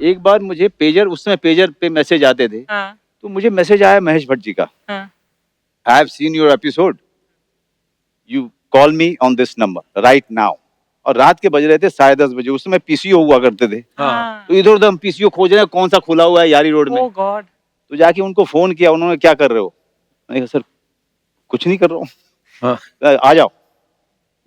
एक बार मुझे पेजर, उस समय पेजर पे मैसेज आते थे, तो मुझे मैसेज आया महेश भट्ट जी का, I have seen your episode, you call me on this number right now. और रात के बज रहे थे 10:30 बजे, उस समय पीसीओ हुआ करते थे। तो इधर उधर हम पीसीओ खोज रहे हैं कौन सा खुला हुआ है यारी रोड में। तो जाके उनको फोन किया, उन्होंने क्या कर रहे हो, मैंने कहा सर कुछ नहीं कर रहा हूँ, आ जाओ।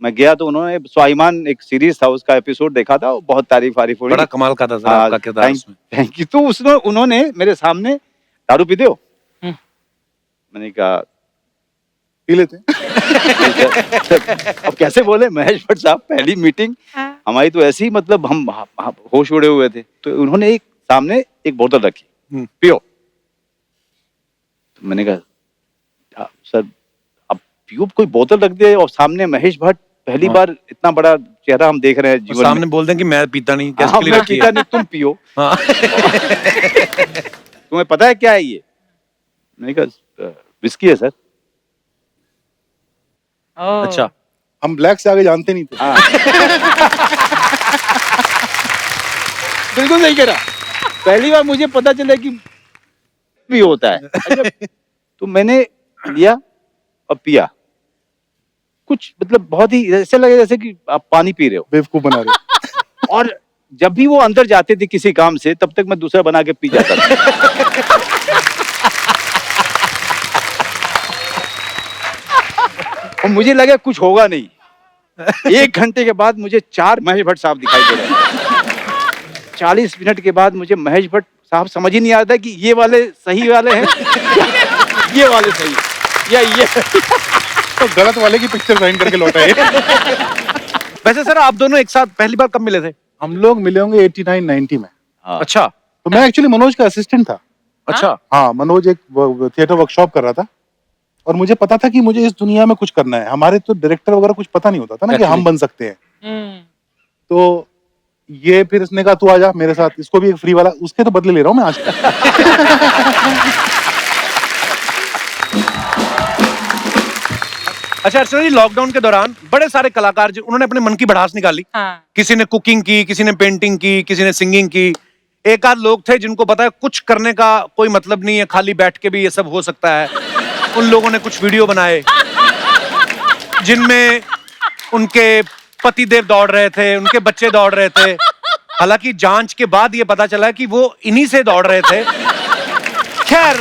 मैं गया तो उन्होंने स्वाभिमान एक सीरीज था उसका एपिसोड देखा था, बहुत तारीफ हुई, बड़ा कमाल का था सर आपका किरदार उसमें। Thank you. तो उन्होंने मेरे सामने दारू पीते हो, मैंने कहा पी लेते अब कैसे बोले महेश भट्ट साहब, पहली मीटिंग हमारी तो ऐसी, मतलब हम होश उड़े हुए थे। तो उन्होंने एक सामने एक बोतल रखी, पियो। तो मैंने कहा सर अब पियो, कोई बोतल रख दे और सामने महेश भट्ट, पहली बार इतना बड़ा चेहरा हम देख रहे हैं जीवन सामने में। बोल दें कि मैं पीता नहीं, मैं पीता नहीं, तुम पियो। तुम्हें पता है क्या है ये? मैंने कहा विस्की है सर। अच्छा, हम ब्लैक से आगे जानते नहीं थे। बिल्कुल सही कह रहा। पहली बार मुझे पता चला कि भी होता है। अच्छा, तो मैंने लिया और पिया, कुछ मतलब बहुत ही ऐसे लगे जैसे कि आप पानी पी रहे हो, बेवकूफ बना रहे हो। और जब भी वो अंदर जाते थे किसी काम से, तब तक मैं दूसरा बना के पी जाता था। और मुझे लगा कुछ होगा नहीं। 1 घंटे के बाद मुझे 4 महेश भट्ट साहब दिखाई दे रहे। 40 मिनट के बाद मुझे महेश भट्ट साहब समझ ही नहीं आता कि ये वाले सही वाले हैं ये वाले सही या ये तो गलत वाले की पिक्चर साइन करके लौटा है। वैसे सर आप दोनों एक साथ पहली बार कब मिले थे? हम लोग मिले होंगे 89-90 में। अच्छा, तो मैं एक्चुअली मनोज का असिस्टेंट था। अच्छा, हाँ, मनोज एक थिएटर वर्कशॉप कर रहा था और मुझे पता था कि मुझे इस दुनिया में कुछ करना है। हमारे तो डायरेक्टर वगैरह कुछ पता नहीं होता था ना कि हम बन सकते हैं। तो ये फिर इसने कहा तू आजा मेरे साथ, इसको भी एक फ्री वाला, उसके तो बदले ले रहा हूँ मैं आज। अच्छा अर्चना जी, लॉकडाउन के दौरान बड़े सारे कलाकार जी उन्होंने अपने मन की भड़ास निकाली। किसी ने कुकिंग की, किसी ने पेंटिंग की, किसी ने सिंगिंग की। एक आध लोग थे जिनको पता है कुछ करने का कोई मतलब नहीं है, खाली बैठ के भी ये सब हो सकता है। उन लोगों ने कुछ वीडियो बनाए जिनमें उनके पतिदेव दौड़ रहे थे, उनके बच्चे दौड़ रहे थे। हालांकि जांच के बाद ये पता चला कि वो इन्हीं से दौड़ रहे थे। खैर,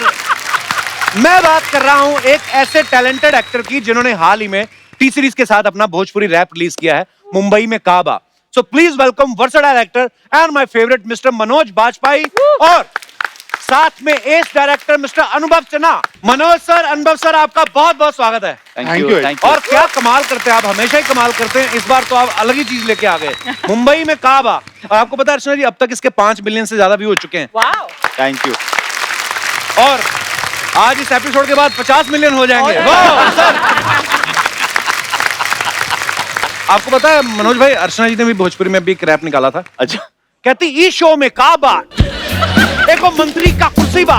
मैं बात कर रहा हूं एक ऐसे टैलेंटेड एक्टर की जिन्होंने हाल ही में टी सीरीज के साथ अपना भोजपुरी रैप रिलीज किया है, मुंबई में काबा। So please welcome versatile actor and my favourite mister Manoj Bajpayee और साथ में as director mister Anubhav Sinha. Manoj sir, Anubhav sir, आपका बहुत बहुत स्वागत है। Thank you. और क्या कमाल करते हैं आप, हमेशा ही कमाल करते हैं। इस बार तो आप अलग ही चीज लेके आ गए, मुंबई में काबा। और आपको पता है अर्चना जी, अब तक इसके 5 मिलियन से ज्यादा व्यू हो चुके हैं। Thank you. और आज इस एपिसोड के बाद 50 मिलियन हो जाएंगे। वाह सर। आपको पता है मनोज भाई, अर्चना जी ने भी भोजपुरी में भी एक रैप निकाला था। अच्छा, कहती इस शो में काबा एको मंत्री का कुर्सी बा,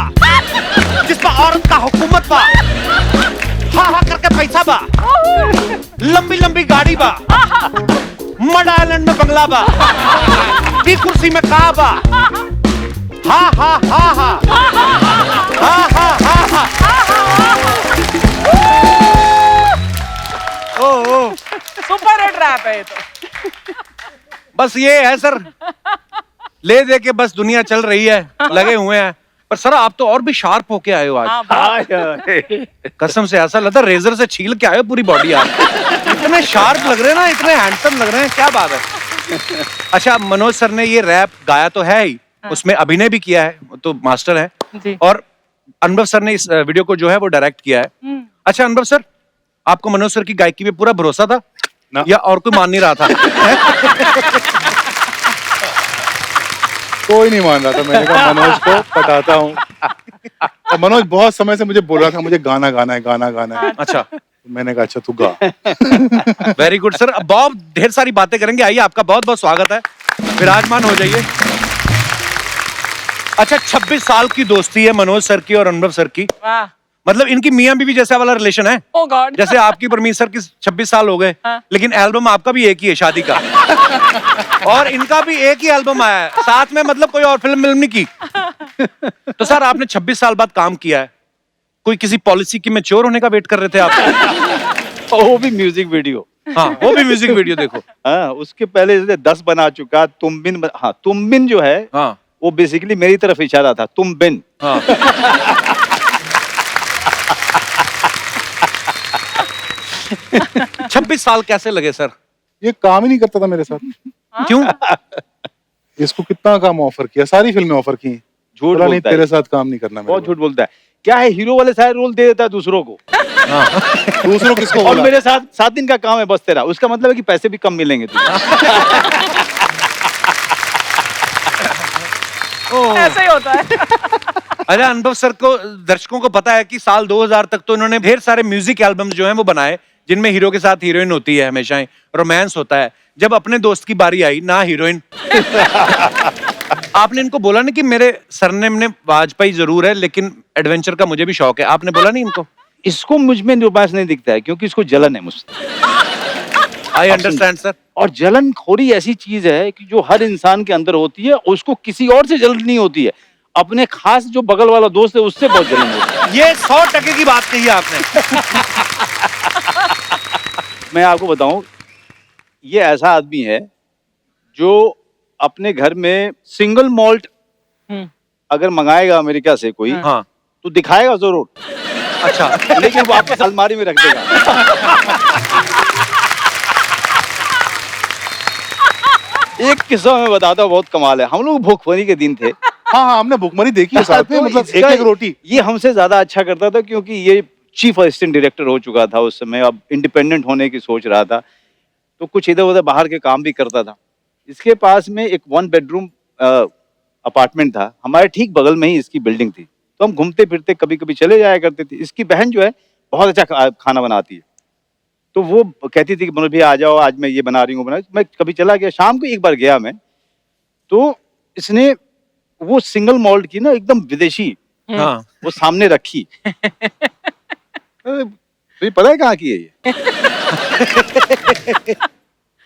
जिस पर औरत का हुकूमत बा, हा हा करके पैसा बा, लंबी लंबी गाड़ी बा, मड आइलैंड में बंगला बा, की कुर्सी में काबा, हा हा हा हा हा हा हा हा। सुपर हिट रैप है ये तो। बस ये है सर, ले दे के बस दुनिया चल रही है, लगे हुए हैं। पर सर आप तो और भी शार्प होके आए हो आज। कसम से ऐसा लगता है रेजर से छील के आए हो पूरी बॉडी आप। इतने शार्प लग रहे हैं ना, इतने हैंडसम लग रहे हैं, क्या बात है। अच्छा, मनोज सर ने ये रैप गाया तो है ही, उसमें अभिनय भी किया है, तो मास्टर है। और अनुभव सर ने इस वीडियो को जो है वो डायरेक्ट किया है। अच्छा अनुभव सर, आपको मनोज सर की गायकी पे पूरा भरोसा था या और कोई मान नहीं रहा था? कोई नहीं मान रहा था। मैंने कहा मनोज को पटाता हूँ। और मनोज बहुत समय से मुझे बोल रहा था मुझे गाना गाना है, गाना गाना है। अच्छा, मैंने कहा अच्छा तू गा। Very good sir. अब बहुत ढेर सारी बातें करेंगे, आइए आपका बहुत बहुत स्वागत है, विराजमान हो जाइए। अच्छा, 26 साल की दोस्ती है मनोज सर की और अनुभव सर की। मतलब इनकी मियां बीवी जैसा वाला रिलेशन है। Oh God. जैसे आपकी परमीत सर की 26 साल हो गए, लेकिन एल्बम आपका भी एक ही है शादी का। और इनका भी एक ही एल्बम आया है साथ में, मतलब कोई और फिल्म नहीं की। तो सर आपने 26 साल बाद काम किया है, कोई किसी पॉलिसी की मैच्योर होने का वेट कर रहे थे आप? वो भी म्यूजिक वीडियो। हाँ, वो भी म्यूजिक वीडियो देखो। हाँ, उसके पहले जैसे 10 बना चुका, तुम बिन हाँ, तुम बिन जो है हाँ वो बेसिकली मेरी तरफ इशारा था, तुम बिन। हाँ। 26 साल कैसे लगे सर? ये काम ही नहीं करता था मेरे साथ। क्यों? इसको कितना काम ऑफर किया, सारी फिल्में ऑफर की, झूठ बोला नहीं बोलता है, तेरे साथ काम नहीं करना। बहुत झूठ बोलता है। क्या है, हीरो वाले सारे रोल दे देता है दूसरों को, दूसरों किसको और बोला? मेरे साथ 7 दिन का काम है बस तेरा। उसका मतलब है कि पैसे भी कम मिलेंगे तुझे। ऐसे ही होता है। अरे अनुभव सर को, दर्शकों को पता है कि साल 2000 तक तो इन्होंने ढेर सारे म्यूजिक एल्बम्स जो हैं वो बनाए, जिनमें हीरो के साथ हीरोइन होती है, हमेशा ही रोमांस होता है। जब अपने दोस्त की बारी आई ना हीरोइन, आपने इनको बोला नहीं कि मेरे सरनेम ने वाजपेयी जरूर है लेकिन एडवेंचर का मुझे भी शौक है? आपने बोला नहीं इनको? इसको मुझ में रोमांस नहीं दिखता है क्योंकि इसको जलन है मुझसे। I understand sir. और जलन खोरी ऐसी चीज है कि जो हर इंसान के अंदर होती है, उसको किसी और से जलन नहीं होती है, अपने खास जो बगल वाला दोस्त है उससे बहुत जलन होती है। ये 100% की बात कही है आपने। मैं आपको बताऊं, ये ऐसा आदमी है जो अपने घर में सिंगल मॉल्ट अगर मंगाएगा अमेरिका से कोई, हाँ तो दिखाएगा जरूर, अच्छा, लेकिन वापस अलमारी में रख देगा। एक किस्सा मैं बताता हूँ, बहुत कमाल है। हम लोग भूखमरी के दिन थे। हाँ हाँ, हमने भुखमरी देखी है साथ में, तो मतलब एक इसका- एक रोटी। ये हमसे ज्यादा अच्छा करता था क्योंकि ये चीफ असिस्टेंट डायरेक्टर हो चुका था उस समय, अब इंडिपेंडेंट होने की सोच रहा था, तो कुछ इधर उधर बाहर के काम भी करता था। इसके पास में एक 1 बेडरूम अपार्टमेंट था, हमारे ठीक बगल में ही इसकी बिल्डिंग थी, तो हम घूमते फिरते कभी कभी चले जाया करते थे। इसकी बहन जो है बहुत अच्छा खाना बनाती है, तो वो कहती थी कि मनोज भैया आ जाओ, आज मैं ये बना रही हूँ, मैं कभी चला गया। शाम को एक बार गया मैं, तो इसने वो सिंगल मॉल्ट की ना एकदम विदेशी हाँ वो सामने रखी। तुझे पता है कहाँ की है ये?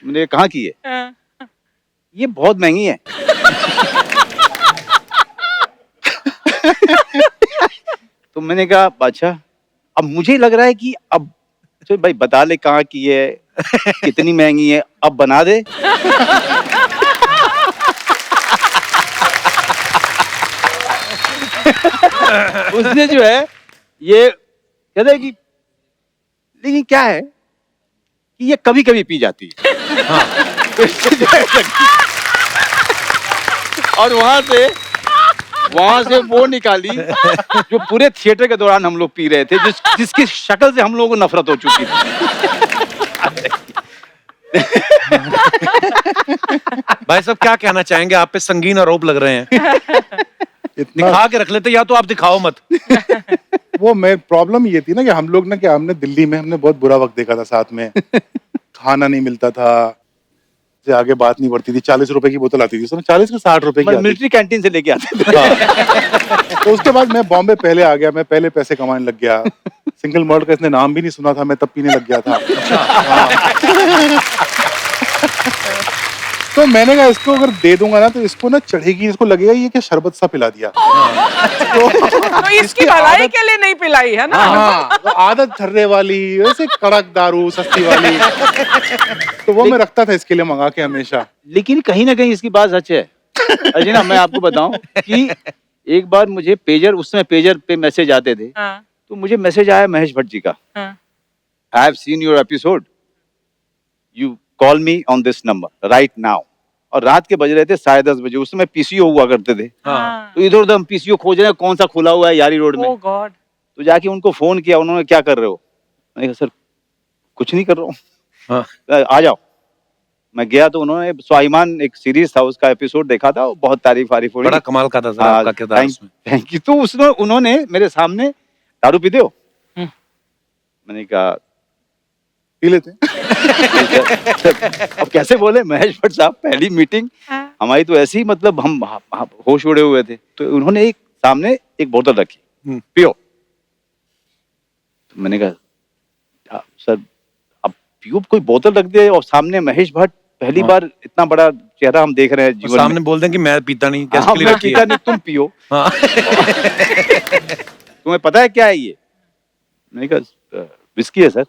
मैंने कहाँ की है? ये बहुत महंगी है। तो मैंने कहा अच्छा, अब मुझे लग रहा है कि अब चल भाई बता ले कहाँ की है, कितनी महंगी है, अब बना दे। उसने जो है ये कहता है कि लेकिन क्या है कि ये कभी कभी पी जाती है। हाँ। और वहां से वो निकाली जो पूरे थिएटर के दौरान हम लोग पी रहे थे, जिसकी शक्ल से हम लोगों को नफरत हो चुकी थी। भाई साहब क्या कहना चाहेंगे? आप पे संगीन आरोप लग रहे हैं। इतना दिखा के रख लेते, या तो आप दिखाओ मत। वो मैं प्रॉब्लम ये थी ना कि हम लोग ना, कि हमने दिल्ली में हमने बहुत बुरा वक्त देखा था साथ में। खाना नहीं मिलता था, से आगे बात नहीं बढ़ती थी। 40 रुपए की बोतल आती थी, उसमें 40 के 60 रुपए की आती थी। मिलिट्री कैंटीन से लेके आते थे। हाँ। तो उसके बाद मैं बॉम्बे पहले आ गया, मैं पहले पैसे कमाने लग गया। सिंगल मॉल्ट का इसने नाम भी नहीं सुना था, मैं तब पीने लग गया था। हाँ। तो मैंने कहा इसको अगर दे दूंगा ना तो इसको ना चढ़ेगी, इसको लगेगा ये क्या शरबत सा पिला दिया। तो इसकी भलाई के लिए नहीं पिलाई है ना। हाँ, तो आदत ठर्रे वाली, वैसे कड़क दारू सस्ती वाली, तो वो मैं रखता था इसके लिए मंगा के हमेशा। लेकिन कहीं ना कहीं इसकी बात सच है। अजय ना, मैं आपको बताऊं कि एक बार मुझे पेजर, उस समय पेजर पे मैसेज आते थे, तो मुझे मैसेज आया महेश भट्ट जी का, I have seen your episode, you call me on this number right now. और रात के बज रहे थे 10:30 बजे, उस समय पीसीओ हुआ करते थे, तो इधर उधर हम पीसीओ खोज रहे हैं कौन सा खुला हुआ है यारी रोड में। ओह गॉड। तो जाके उनको फोन किया, उन्होंने क्या कर रहे हो, मैंने कहा सर कुछ नहीं कर रहा हूँ। हाँ। आ जाओ। मैं गया तो उन्होंने स्वाभिमान एक सीरीज था उसका एपिसोड देखा था, बहुत तारीफ हो बड़ा कमाल का था सर आपका किरदार उसमें। Thank you. तो उन्होंने मेरे सामने दारू पीते हो, मैंने कहा पी लेते हैं। अब कैसे बोले महेश भट्ट साहब, पहली मीटिंग हमारी तो ऐसी, मतलब हम होश उड़े हुए थे। तो उन्होंने एक सामने एक बोतल रखी, पियो। तो मैंने कहा सर अब पियो, कोई बोतल रख दे और सामने महेश भट्ट, पहली बार इतना बड़ा चेहरा हम देख रहे हैं और जीवन सामने में। बोल दें कि मैं पीता नहीं, गेस्ट हाँ, के लिए मैं रखी पीता है। नहीं, तुम पियो। हाँ। तुम्हें पता है क्या है ये? मैंने कहा विस्की है सर।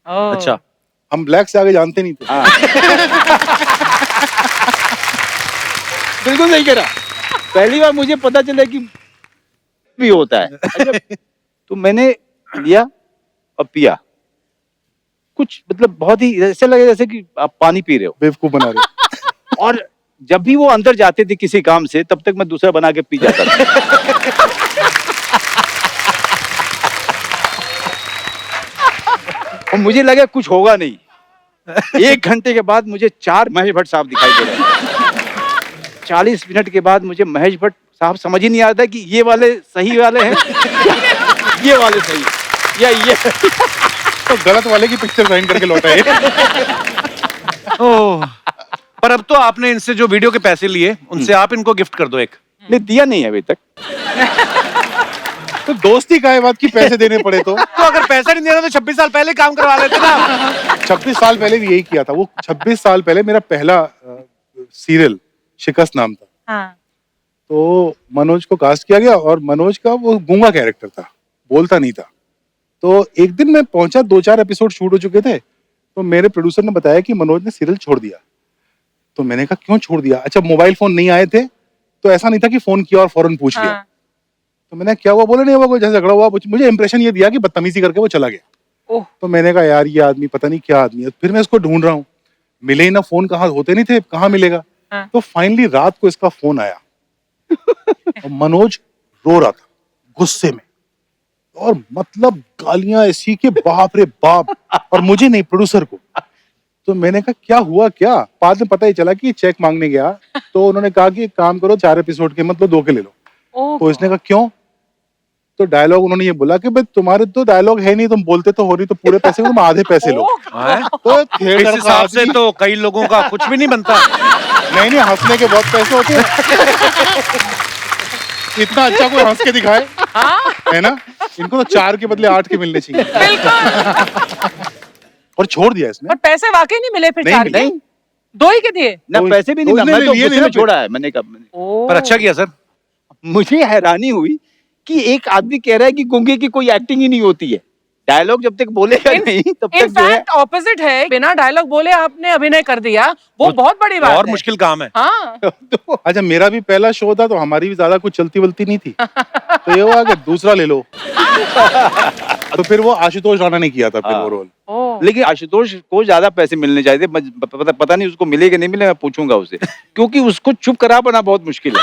ओह। अच्छा, हम ब्लैक से आगे जानते नहीं थे। हाँ। बिल्कुल सही कह रहा। पहली बार मुझे पता चला कि भी होता है। अच्छा, तो मैंने लिया और पिया। कुछ मतलब बहुत ही ऐसे लगे जैसे कि आप पानी पी रहे हो। बेवकूफ बना रहे। और जब भी वो अंदर जाते थे किसी काम से, तब तक मैं दूसरा बना के पी जाता था। और मुझे लगा कुछ होगा नहीं। 1 घंटे के बाद मुझे 4 महेश भट्ट साहब दिखाई दे रहे हैं। 40 मिनट के बाद मुझे महेश भट्ट साहब समझ ही नहीं आता कि ये वाले सही वाले हैं, ये वाले सही, या ये। तो गलत वाले की पिक्चर साइन करके लौटा है। ओह, पर अब तो आपने इनसे जो वीडियो के पैसे लिए, उनसे आप इनको गिफ्ट कर दो एक। नहीं, दिया नहीं है अभी तक। तो दोस्ती का है बात की पैसे देने पड़े तो अगर पैसा नहीं देना तो 26 साल पहले काम करवा लेते ना। 26 साल पहले भी यही किया था। वो 26 साल पहले मेरा पहला सीरियल शिकस्त नाम था। हाँ। तो मनोज को कास्ट किया गया और मनोज का वो गूंगा कैरेक्टर था, बोलता नहीं था। तो एक दिन मैं पहुंचा, 2-4 एपिसोड शूट हो चुके थे, तो मेरे प्रोड्यूसर ने बताया कि मनोज ने सीरियल छोड़ दिया। तो मैंने कहा क्यों छोड़ दिया? अच्छा, मोबाइल फोन नहीं आए थे, तो ऐसा नहीं था कि फोन किया और फौरन पूछ लिया। हाँ। तो मैंने क्या हुआ? बोले नहीं हुआ, कोई जैसे झगड़ा हुआ। मुझे इंप्रेशन ये दिया कि बदतमीजी करके वो चला गया। ओह। तो मैंने कहा यार ये आदमी पता नहीं क्या आदमी है। फिर मैं इसको ढूंढ रहा हूँ, मिले ही ना, फोन कहाँ होते नहीं थे, कहाँ मिलेगा। हाँ। तो फाइनली रात को इसका फोन आया और मनोज रो रहा था गुस्से में, और मतलब गालियां ऐसी के बाप रे बाप, और मुझे नहीं, प्रोड्यूसर को। तो मैंने कहा क्या हुआ क्या? बाद में पता ही चला कि चेक मांगने गया, तो उन्होंने कहा कि एक काम करो, 4 एपिसोड के मतलब 2 के ले लो। ओह। तो इसने कहा क्यों? तो डायलॉग उन्होंने ये बोला कि भाई तुम्हारे तो डायलॉग है नहीं, तुम बोलते तो हो नहीं, तो पूरे पैसे तुम आधे पैसे लो। हैं? तो इस थिएटर का हिसाब से आदमी, तो कई लोगों का कुछ भी नहीं बनता। नहीं हंसने के बहुत पैसे होते हैं। इतना अच्छा कोई हंस के दिखाए, है ना? इनको तो 4 के बदले 8 के मिलने चाहिए। बिल्कुल। और छोड़ दिया इसने। पर पैसे वाकई नहीं मिले फिर? नहीं 4 मिले। के 2 ही के दिए? ना तो पैसे भी नहीं, तो मैं इसने तो लिए गुस्से नहीं में ना छोड़ा है। मैंने कहा, ओह। पर अच्छा किया सर। मुझे हैरानी हुई कि एक आदमी कह रहा है कि गूंगे की कोई एक्टिंग ही नहीं होती है। डायलॉग जब तक बोलेगा नहीं तब तक जो है। इनफैक्ट ऑपोजिट है, बिना डायलॉग बोले आपने अभिनय कर दिया, वो बहुत बड़ी बात और है। मुश्किल काम है। हाँ। अच्छा, मेरा भी पहला शो था, तो हमारी भी ज्यादा कुछ चलती वलती नहीं थी। तो ये हुआ कि दूसरा ले लो। तो फिर वो आशुतोष राणा ने किया था फिर वो रोल। ओह। लेकिन आशुतोष को ज्यादा पैसे मिलने चाहिए थे। पता नहीं उसको मिले कि नहीं मिले, मैं पूछूंगा उसे, क्योंकि उसको चुप करा पाना बहुत मुश्किल है।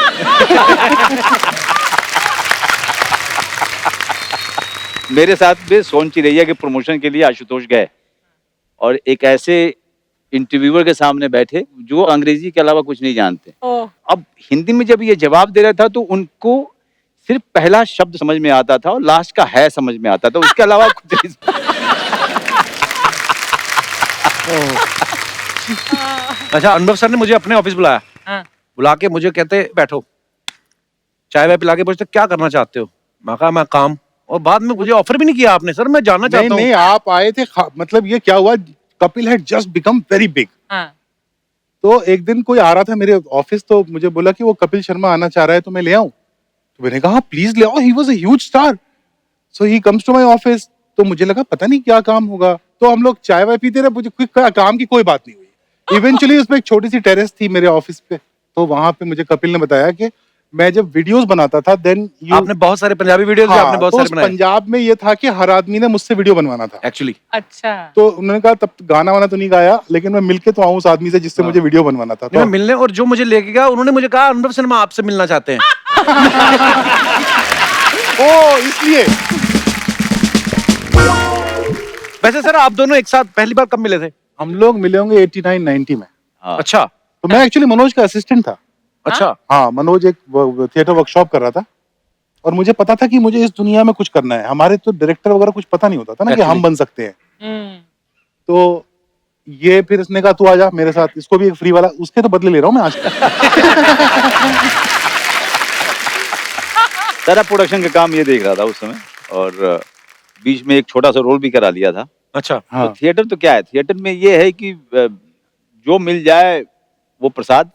मेरे साथ भी सोन चिरैया के प्रमोशन के लिए आशुतोष गए और एक ऐसे इंटरव्यूअर के सामने बैठे जो अंग्रेजी के अलावा कुछ नहीं जानते। ओह। अब हिंदी में जब ये जवाब दे रहा था तो उनको सिर्फ पहला शब्द समझ में आता था और लास्ट का है समझ में आता था, उसके अलावा कुछ नहीं। अच्छा, अनुभव सर ने मुझे अपने ऑफिस बुलाया। हाँ। बुला के मुझे कहते बैठो, चाय वाय पिला के पूछते क्या करना चाहते हो। मैं कहा मैं काम। और बाद में मुझे ऑफर भी नहीं किया आपने। सर मैं जानना नहीं चाहता हूँ। नहीं, आप आए थे, मतलब ये क्या हुआ, Kapil had just become very big. हाँ। तो एक दिन कोई आ रहा था मेरे ऑफिस, तो मुझे बोला कि वो कपिल शर्मा आना चाह रहा है, तो मैं ले आऊं। तो मैंने कहा प्लीज ले आओ, he was a huge star, so he comes to my office. तो मुझे लगा पता नहीं क्या काम होगा, तो हम लोग चाय वाय पीते रहे, मुझे कोई काम की कोई बात नहीं हुई। इवेंचुअली उसमें एक छोटी सी टेरेस थी मेरे ऑफिस पे, तो वहां पे मुझे कपिल ने बताया कि मैं जब वीडियोस बनाता था, देन आपने बहुत सारे पंजाबी वीडियोस भी आपने बहुत तो सारे बनाए पंजाब में ये था कि हर आदमी ने मुझसे वीडियो बनवाना था एक्चुअली। अच्छा। तो उन्होंने कहा तब गाना वाना तो नहीं गाया, लेकिन मैं मिलके तो आऊं उस आदमी से जिससे मुझे वीडियो बनवाना था। मैं तो मिलने, और जो मुझे लेके गया उन्होंने मुझे कहा अनुभव सिन्हा आपसे मिलना चाहते हैं। ओ इसलिए वैसे सर आप दोनों एक साथ पहली बार कब मिले थे? हम लोग मिले होंगे 89-90 में। हाँ। अच्छा तो मैं एक्चुअली मनोज का असिस्टेंट था। अच्छा। हाँ, मनोज एक थिएटर वर्कशॉप कर रहा था और मुझे पता था कि मुझे इस दुनिया में कुछ करना है। हमारे तो डायरेक्टर वगैरह कुछ पता नहीं होता था ना कि हम बन सकते हैं। तो ये फिर इसने कहा तू आजा मेरे साथ, इसको भी एक फ्री वाला, उसके तो बदले ले रहा हूँ मैं आज तक। सारा प्रोडक्शन का काम ये देख रहा था उस समय, और बीच में एक छोटा सा रोल भी करा लिया था। अच्छा हाँ तो थिएटर तो क्या है, थिएटर में ये है कि जो मिल जाए वो प्रसाद,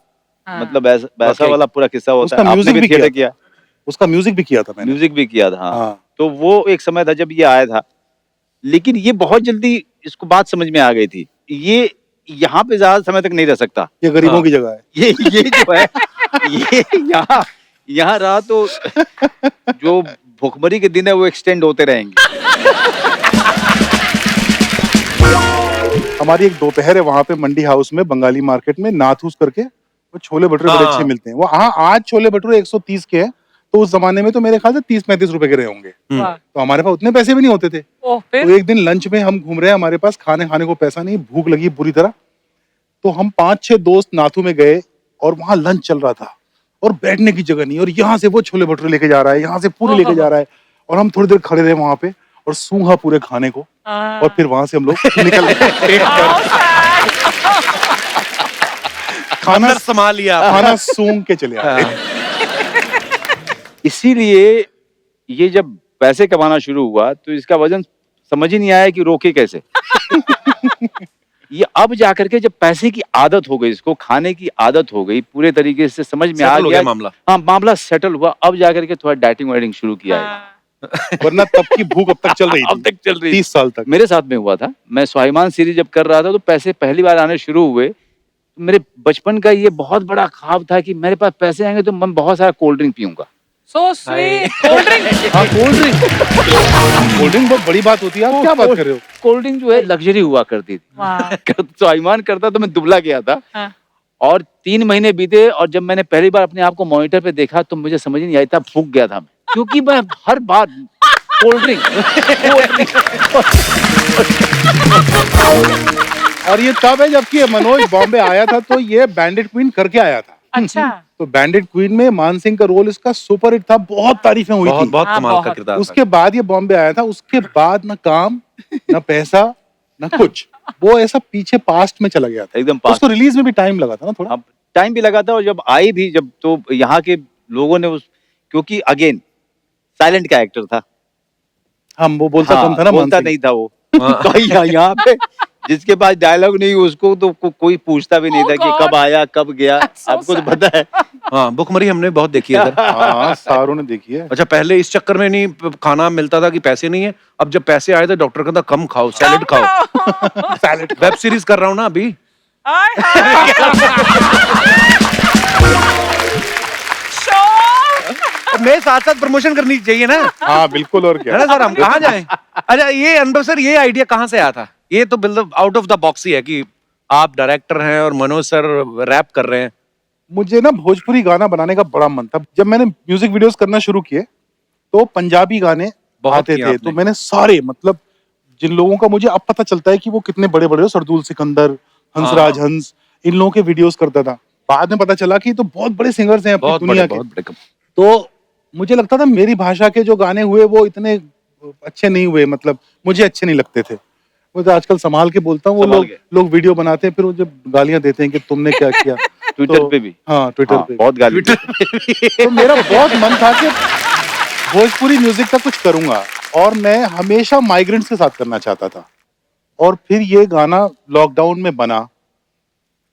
मतलब ऐसा वैसा वाकई। वाला पूरा किस्सा होता उसका है। आपने म्यूजिक भी भी थिएटर किया किया, उसका म्यूजिक भी किया था मैंने। म्यूजिक भी किया था, हाँ। हाँ तो वो एक समय था जब ये आया था, लेकिन ये बहुत जल्दी इसको बात समझ में आ गई थी, ये यहाँ पे ज्यादा समय तक नहीं रह सकता, ये गरीबों हाँ। की जगह है। ये जो है ये यहाँ यहाँ रहा तो जो भुखमरी के दिन है वो एक्सटेंड होते रहेंगे। हमारी एक दोपहर है वहां पे मंडी हाउस में, बंगाली मार्केट में, नाथूस करके, वो छोले भटूरे बड़े हाँ। अच्छे मिलते हैं। वो हाँ आज छोले भटूरे 130 के हैं, तो उस जमाने में तो मेरे ख्याल से 30-35 रुपए के रहे होंगे। वाह। तो हमारे पास उतने पैसे भी नहीं होते थे। ओह, तो फिर एक दिन लंच में हम घूम रहे हैं, हमारे पास खाने को पैसा नहीं, भूख लगी बुरी तरह, तो हम 5-6 दोस्त नाथू में गए और वहां लंच चल रहा था और बैठने की जगह नहीं, और यहाँ से वो छोले भटूरे लेके जा रहा है, यहाँ से पूरे लेके जा रहा है, और हम थोड़ी देर खड़े रहे वहां पे और सूंघा पूरे खाने को, और फिर वहां से हम लोग निकल गए। खाना अंदर संभाल लिया आपने। खाना सूंघ के चले आए। इसीलिए ये जब पैसे कमाना शुरू हुआ तो इसका वजन समझ ही नहीं आया कि रोके कैसे। ये अब जाकर के जब पैसे की आदत हो गई, इसको खाने की आदत हो गई, पूरे तरीके से समझ में आ Settle हो गया गया मामला। हाँ मामला सेटल हुआ, अब जाकर के थोड़ा डाइटिंग वाइटिंग शुरू किया है। वरना तब की भूख अब तक चल रही अब थी, तक चल रही 30 साल तक। मेरे साथ में हुआ था, मैं स्वाभिमान सीरीज जब कर रहा था तो पैसे पहली बार आने शुरू हुए, मेरे बचपन का ये बहुत बड़ा ख्वाब था कि मेरे पास पैसे आएंगे तो मैं बहुत सारा कोल्ड ड्रिंक पीऊंगा। So sweet. Cold drink. हाँ कोल्ड ड्रिंक बहुत बड़ी बात होती है, आप क्या बात कर रहे हो? कोल्ड ड्रिंक जो है लग्जरी हुआ करती वाह। थी। स्वाभिमान करता तो मैं दुबला गया था, हाँ। और 3 महीने बीते और जब मैंने पहली बार अपने आप को मॉनिटर पे देखा तो मुझे समझ नहीं आई था, फूक गया था मैं, क्योंकि मैं हर बार कोल्ड ड्रिंक और ये तब है जबकि ये मनोज बॉम्बे आया था तो ये बैंडिट क्वीन करके आया था। अच्छा। तो बैंडिट क्वीन में मान सिंह का रोल इसका सुपर हिट था, बहुत तारीफें हुई बहुत थी। बहुत हाँ, कमाल का बहुत। किरदार था। उसके बाद ये बॉम्बे आया था, उसके बाद न काम न पैसा न कुछ, वो ऐसा पीछे पास्ट में चला गया था। एकदम पास। उसको रिलीज में भी टाइम लगा था ना थोड़ा। अब टाइम भी लगा था, और जब आई भी जब तो यहाँ के लोगों ने क्योंकि अगेन साइलेंट का एक्टर था, हम वो बोलता कम था ना, बोलता मान सिंह। नहीं था वो। हाँ। तो यहाँ पे जिसके पास डायलॉग नहीं उसको तो कोई पूछता भी नहीं Oh था कि God. कब आया कब गया। So आपको तो sad. पता है। हाँ भुखमरी हमने बहुत देखी है सर। हाँ सारों ने देखी है। अच्छा पहले इस चक्कर में नहीं खाना मिलता था कि पैसे नहीं है, अब जब पैसे आए तो डॉक्टर कहता कम खाओ, सैलेड खाओ। सैलेड वेब सीरीज कर रहा हूँ ना अभी। हाय हाय। शो। मेरे साथ साथ प्रमोशन करनी चाहिए ना, हाँ बिल्कुल, और है क्या। ना सर, हम कहाँ जाएं? अच्छा ये अनुभव सर, ये आइडिया कहाँ से आया था? ये तो बिल्कुल आउट ऑफ द बॉक्स ही है कि आप डायरेक्टर हैं और मनोज सर रैप कर रहे हैं। मुझे ना भोजपुरी गाना बनाने का बड़ा मन था। जब मैंने म्यूजिक वीडियोस करना शुरू किए तो पंजाबी गाने बहुत आते किया थे, आपने। तो मैंने सारे, मतलब जिन लोगों का मुझे अब पता चलता है कि वो कितने बड़े बड़े हो, सरदूल सिकंदर, हंसराज हंस, इन लोगों के वीडियोस करता था। बाद में पता चला कि तो बहुत बड़े सिंगर्स हैं अपनी बहुत दुनिया बड़े, के। बहुत बड़े तो मुझे लगता था मेरी भाषा के जो गाने हुए वो इतने अच्छे नहीं हुए, मतलब मुझे अच्छे नहीं लगते थे। वो तो आजकल संभाल के बोलता हूँ, वो संभाल लोग के। लोग वीडियो बनाते हैं, फिर वो जब गालियां देते हैं कि तुमने क्या किया। ट्विटर तो- पे भी। हाँ ट्विटर हाँ, पे बहुत गाली। तो मेरा बहुत मन था कि भोजपुरी म्यूजिक का कुछ करूंगा, और मैं हमेशा माइग्रेंट्स के साथ करना चाहता था। और फिर ये गाना लॉकडाउन में बना,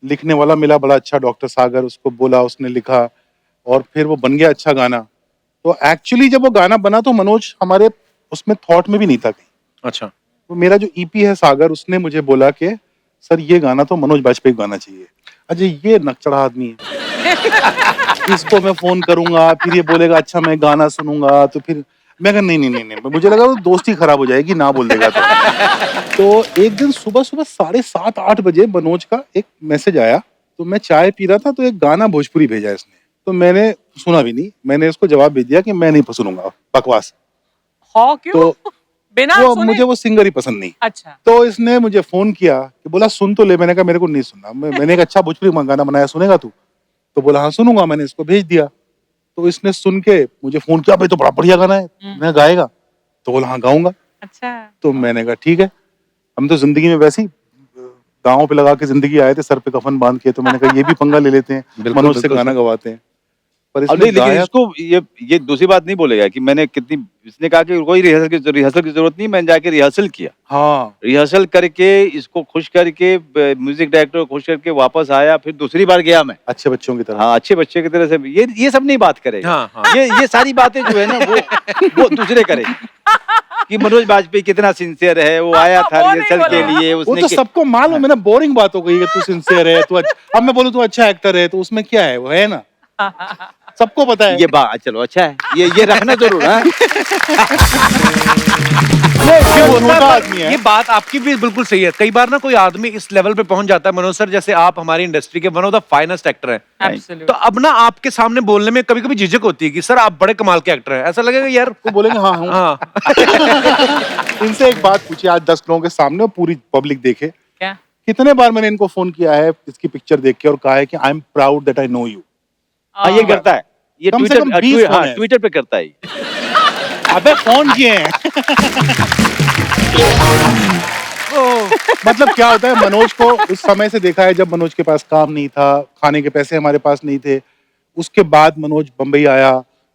लिखने वाला मिला बड़ा अच्छा, डॉक्टर सागर, उसको बोला, उसने लिखा, और फिर वो बन गया अच्छा गाना। तो एक्चुअली जब वो गाना बना तो मनोज हमारे उसमें थॉट में भी नहीं था कहीं। अच्छा तो मेरा जो ईपी है सागर, उसने मुझे बोला कि सर ये गाना तो मनोज बाजपेयी को गाना चाहिए। अजय ये नकचड़ा आदमी है, इसको मैं फोन करूंगा, फिर ये बोलेगा अच्छा मैं गाना सुनूंगा, तो फिर मैं कहा नहीं, मुझे लगा वो दोस्ती खराब हो जाएगी ना बोल देगा तो एक दिन सुबह 7:30-8 बजे मनोज का एक मैसेज आया। तो मैं चाय पी रहा था तो एक गाना भोजपुरी भेजा इसने, तो मैंने सुना भी नहीं, मैंने इसको जवाब भेज दिया कि मैं नहीं सुनूंगा बकवास। हाँ क्यों? तो बिना वो सुने? मुझे वो सिंगर ही पसंद नहीं। अच्छा। तो इसने मुझे फोन किया कि बोला सुन तो ले। मैंने कहा मेरे को नहीं सुनना। मैंने एक अच्छा भोजपुरी गाना बनाया, सुनेगा तू? तो बोला हाँ सुनूंगा। मैंने इसको भेज दिया, तो इसने सुन के मुझे फोन किया, भाई तो बड़ा बढ़िया गाना है, मैं गाएगा? तो बोला हाँ गाऊंगा। अच्छा। तो मैंने कहा ठीक है। हम तो जिंदगी में वैसे ही गाँव पे लगा के जिंदगी आए थे, सर पे कफन बांध के, तो मैंने कहा ये भी पंगा ले लेते हैं, बिल्कुल, मनोज से बिल्कुल गाना सर। गवाते हैं। पर अब इसमें नहीं, लेकिन गायक इसको ये दूसरी बात नहीं बोलेगा कि मैंने कितनी, इसने कहा कि कोई रिहर्सल की जरूरत नहीं, मैंने जाके रिहर्सल किया, हाँ रिहर्सल करके इसको खुश करके म्यूजिक डायरेक्टर को खुश करके वापस आया, फिर दूसरी बार गया मैं। अच्छे बच्चों की तरह। हाँ, अच्छे बच्चे की तरह से। ये सब नहीं बात करेगा। हाँ, हाँ। ये सारी बातें जो है ना वो दूसरे करेंगे कि मनोज बाजपेयी कितना सिंसियर है, वो आया था वो नहीं रिहर्सल के बोलेगा। लिए, वो उसने तो सबको मालूम है ना, बोरिंग बात हो गई है, तू सिंसियर है, तू अब मैं बोलूं तू अच्छा एक्टर है, तो उसमें क्या है, वो है ना, सबको पता है। ये बात चलो अच्छा है, ये रखना जरूर है। ये होता छोटा है, आदमी है। ये बात आपकी भी बिल्कुल सही है। कई बार ना कोई आदमी इस लेवल पे पहुंच जाता है, मनोज सर जैसे आप हमारी इंडस्ट्री के one of the finest actor हैं, Absolutely. तो अब ना आपके सामने बोलने में कभी कभी झिझक होती है कि सर आप बड़े कमाल के एक्टर हैं, ऐसा लगेगा यार। तो बोलेंगे हाँ हूँ। हाँ। इनसे एक बात पूछी आज 10 लोगों के सामने, पूरी पब्लिक देखे, क्या? कितने बार मैंने इनको फोन किया है इसकी पिक्चर देख के और कहा है कि I am proud that I know you. हाँ, ये करता है, ये कम से कम 20 फोन है। ट्विटर पे करता है। अबे फोन किए हैं। मतलब क्या होता है, मनोज को उस समय से देखा है जब मनोज के पास काम नहीं था, खाने के पैसे हमारे पास नहीं थे, उसके बाद मनोज बम्बई आया,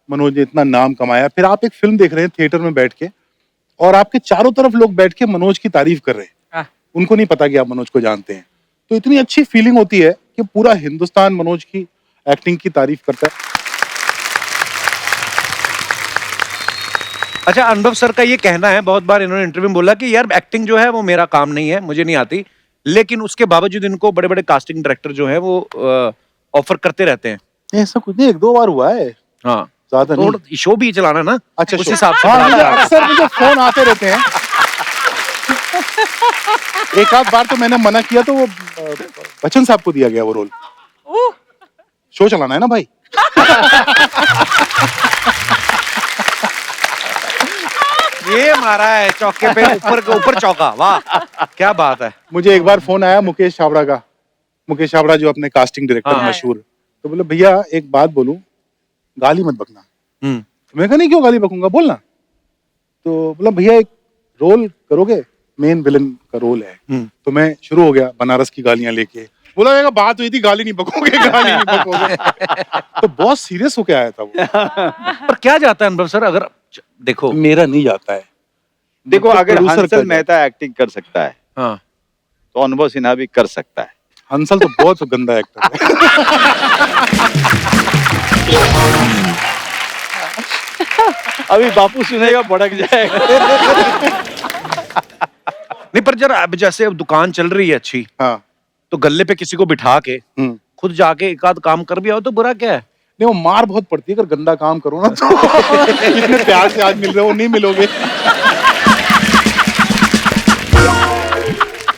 मनोज ने इतना नाम कमाया, फिर आप एक फिल्म देख रहे हैं थिएटर में बैठ के और आपके चारों तरफ लोग बैठ के मनोज की तारीफ कर रहे हैं, हाँ। उनको नहीं पता कि आप मनोज को जानते हैं, तो इतनी अच्छी फीलिंग होती है कि पूरा हिंदुस्तान मनोज की एक्टिंग की तारीफ करता है। अच्छा, अनुभव सर का ये कहना है, बहुत बार इन्होंने इंटरव्यू में बोला कि यार एक्टिंग जो है वो मेरा काम नहीं है, मुझे नहीं आती, लेकिन उसके बावजूद इनको बड़े बड़े कास्टिंग डायरेक्टर जो है वो ऑफर करते रहते हैं। ऐसा कुछ नहीं, 1-2 बार हुआ है, हाँ, ज्यादा नहीं। तो शो भी चलाना ना, अच्छा उस शो। हिसाब से हाँ, बढ़ाता है। अक्सर मुझे फोन आते रहते हैं। एक आध बार तो मैंने मना किया तो वो बच्चन साहब को दिया गया वो रोल। शो चलाना है ना भाई। ये मारा है चौके पे, ऊपर के ऊपर चौका, वाह क्या बात है। मुझे एक बार फोन आया मुकेश छाबड़ा का, मुकेश छाबड़ा जो अपने कास्टिंग डायरेक्टर हाँ। मशहूर, तो बोले भैया एक बात बोलूं, गाली मत बकना। हम्म, तो मैं कहा नहीं, क्यों गाली बकूंगा, बोलना। तो बोला भैया एक रोल करोगे, मेन विलन का रोल है। तो मैं शुरू हो गया बनारस की गालियां लेके, बोला मेरा बात हुई थी गाली नहीं बकोगे, गाली नहीं बकोगे। तो बहुत सीरियस होके आया था वो। पर क्या जाता है अनुभव सर, अगर देखो मेरा नहीं जाता है। देखो, मतलब अगर producer हंसल का मेहता एक्टिंग कर सकता है हाँ, तो अनुभव सिन्हा भी कर सकता है। हंसल तो बहुत गंदा एक्टर है। अभी बापू सुनेगा भड़क जाएगा। नहीं पर जरा अब जैसे अब दुकान चल रही है अच्छी, हाँ। तो गल्ले पे किसी को बिठा के खुद जाके एक आध काम कर भी आओ तो बुरा क्या है। नहीं, वो मार बहुत पड़ती है अगर गंदा काम करो ना तो। इतने प्यार से आज मिल रहे हो, नहीं मिलोगे।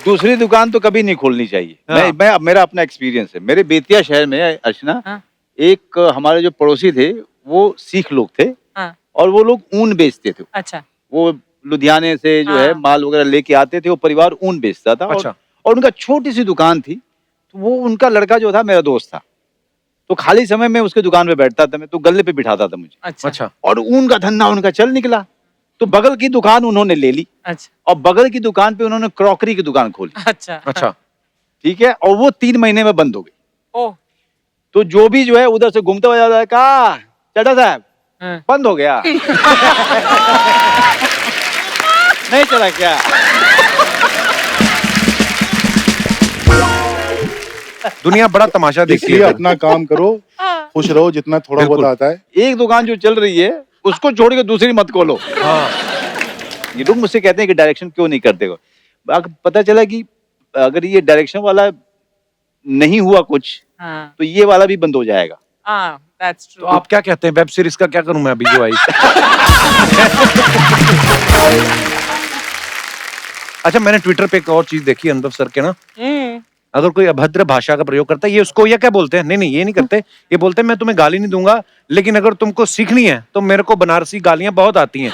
दूसरी दुकान तो कभी नहीं खोलनी चाहिए। हाँ। मैं मेरा अपना एक्सपीरियंस है, मेरे बेतिया शहर में अर्चना, हाँ। एक हमारे जो पड़ोसी थे वो सिख लोग थे, हाँ। और वो लोग ऊन बेचते थे। अच्छा। वो लुधियाने से जो हाँ। है माल वगैरह लेके आते थे, वो परिवार ऊन बेचता था। अच्छा। और उनका छोटी सी दुकान थी, तो वो उनका लड़का जो था मेरा दोस्त था, तो खाली समय में उसके दुकान पे बैठता था मैं, तो गले पे बिठाता था मुझे। अच्छा। अच्छा, और ऊन का धंधा उनका चल निकला, तो बगल की दुकान उन्होंने ले ली, अच्छा। और बगल की दुकान पे उन्होंने क्रॉकरी की दुकान खोली। अच्छा। अच्छा, ठीक है, और वो 3 महीने में बंद हो गई। ओह। तो जो भी जो है उधर से घूमते हुए जाता है, कहा चाचा साहब हाँ। बंद हो गया। नहीं चला क्या? दुनिया बड़ा तमाशा देखती इसलिए है। अपना काम करो, खुश रहो, जितना थोड़ा बहुत बिल्कुल। आता है। एक दुकान जो चल रही है उसको छोड़ के दूसरी मत खोलो। हाँ, ये लोग मुझसे कहते हैं कि डायरेक्शन क्यों नहीं करते हो। पता चला कि अगर ये डायरेक्शन वाला नहीं हुआ कुछ, हाँ। तो ये वाला भी बंद हो जाएगा। हाँ, that's तो true. आप क्या कहते हैं, वेब सीरीज का क्या करूं मैं अभी जो आई। अच्छा, मैंने ट्विटर पे एक और चीज देखी अनुभव सर के ना, अगर कोई अभद्र भाषा का प्रयोग करता है, ये उसको ये क्या बोलते हैं, नहीं ये नहीं करते, ये बोलते हैं मैं तुम्हें गाली नहीं दूंगा, लेकिन अगर तुमको सीखनी है तो मेरे को बनारसी गालियां बहुत आती हैं।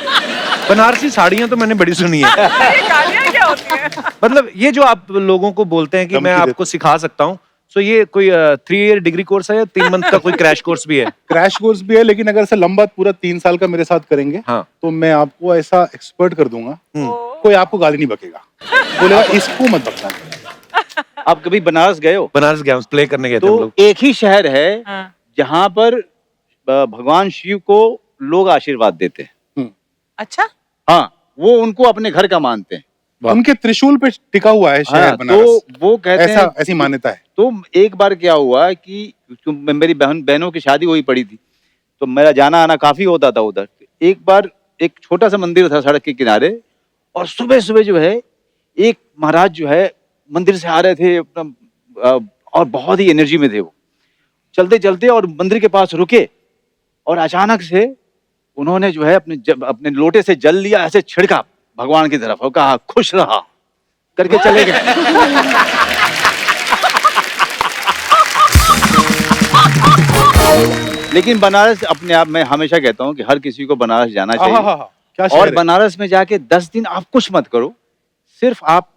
बनारसी साड़ियां तो मैंने बड़ी सुनी है। ये गालियां क्या होती हैं? मतलब ये जो आप लोगों को बोलते हैं कि मैं धमकी आपको सिखा सकता हूँ, तो ये कोई 3 ईयर डिग्री कोर्स है या 3 मंथ का कोई क्रैश कोर्स भी है? क्रैश कोर्स भी है, लेकिन अगर से लंबा पूरा 3 साल का मेरे साथ करेंगे, हाँ। तो मैं आपको ऐसा एक्सपर्ट कर दूंगा, कोई आपको गाली नहीं बकेगा, बोलेगा इसको मत बकना। आप कभी बनारस गए हो? बनारस गया, प्ले करने गए थे हम तो लोग। एक ही शहर है हाँ। जहां पर भगवान शिव को लोग आशीर्वाद देते हैं। अच्छा, हाँ, वो उनको अपने घर का मानते हैं। उनके त्रिशूल पे टिका हुआ है शहर हाँ, बनारस। तो वो कहते हैं, ऐसी मान्यता है। तो एक बार क्या हुआ कि मेरी बहनों की शादी हुई पड़ी थी, तो मेरा जाना आना काफी होता था उधर। एक बार एक छोटा सा मंदिर था सड़क के किनारे, और सुबह सुबह जो है एक महाराज जो है मंदिर से आ रहे थे अपना, और बहुत ही एनर्जी में थे वो, चलते चलते और मंदिर के पास रुके, और अचानक से उन्होंने जो है अपने लोटे से जल लिया, ऐसे छिड़का भगवान की तरफ और कहा खुश रहा करके चले गए। लेकिन बनारस अपने आप में हमेशा कहता हूँ कि हर किसी को बनारस जाना चाहिए। क्या और बनारस में जाके 10 दिन आप कुछ मत करो, सिर्फ आप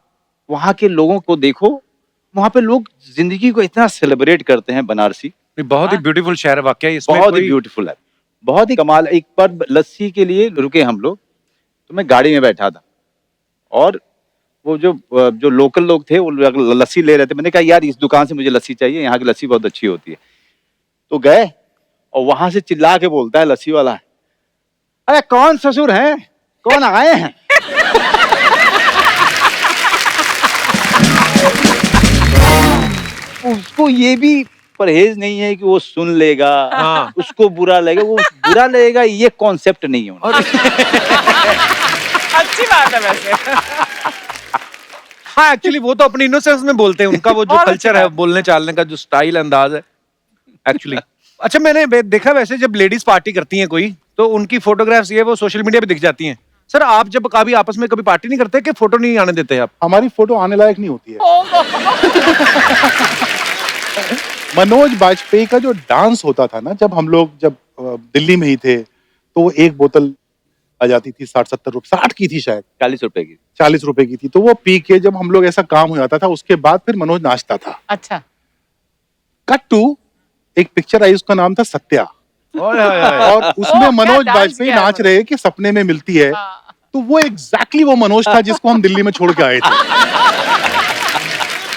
वहाँ के लोगों को देखो। वहाँ पे लोग जिंदगी को इतना सेलिब्रेट करते हैं बनारसी। बहुत ही ब्यूटीफुल शहर है वाकई, इसमें बहुत ही ब्यूटीफुल है, बहुत ही कमाल। एक बार लस्सी के लिए रुके हम लोग, तो मैं गाड़ी में बैठा था, और वो जो लोकल लोग थे वो लस्सी ले रहे थे। मैंने कहा यार इस दुकान से मुझे लस्सी चाहिए, यहाँ की लस्सी बहुत अच्छी होती है। तो गए, और वहां से चिल्ला के बोलता है लस्सी वाला, अरे कौन ससुर है, कौन आए हैं? उसको ये भी परहेज नहीं है कि वो सुन लेगा, हाँ। उसको बुरा लगेगा, वो बुरा लगेगा, ये कॉन्सेप्ट नहीं है उनका। अच्छी बात है वैसे। हाँ, एक्चुअली वो तो अपनी इनोसेंस में बोलते हैं, उनका वो जो बहुत कल्चर अच्छी है बात। बोलने चालने का, जो स्टाइल अंदाज है एक्चुअली। अच्छा, मैंने देखा वैसे जब लेडीज पार्टी करती हैं कोई, तो उनकी फोटोग्राफ्स ये वो सोशल मीडिया पे दिख जाती हैं। सर, आप जब कभी आपस में कभी पार्टी नहीं करते कि फोटो नहीं आने देते आप? हमारी फोटो आने लायक नहीं होती है। मनोज बाजपेयी का जो डांस होता था ना, जब हम लोग दिल्ली में ही थे, तो वो एक बोतल आ जाती थी 60-70 रुपए, 60 की थी शायद, 40 रुपए की। 40 रुपए की थी। तो वो पी के जब हम लोग ऐसा काम हो जाता था, उसके बाद फिर मनोज नाचता था। अच्छा, कट टू एक पिक्चर आई, उसका नाम था सत्या, और उसमें क्या मनोज डांस बाजपेयी किया है नाच रहे कि सपने में मिलती है। हाँ। तो वो एग्जैक्टली वो मनोज था जिसको हम दिल्ली में छोड़ के आए थे।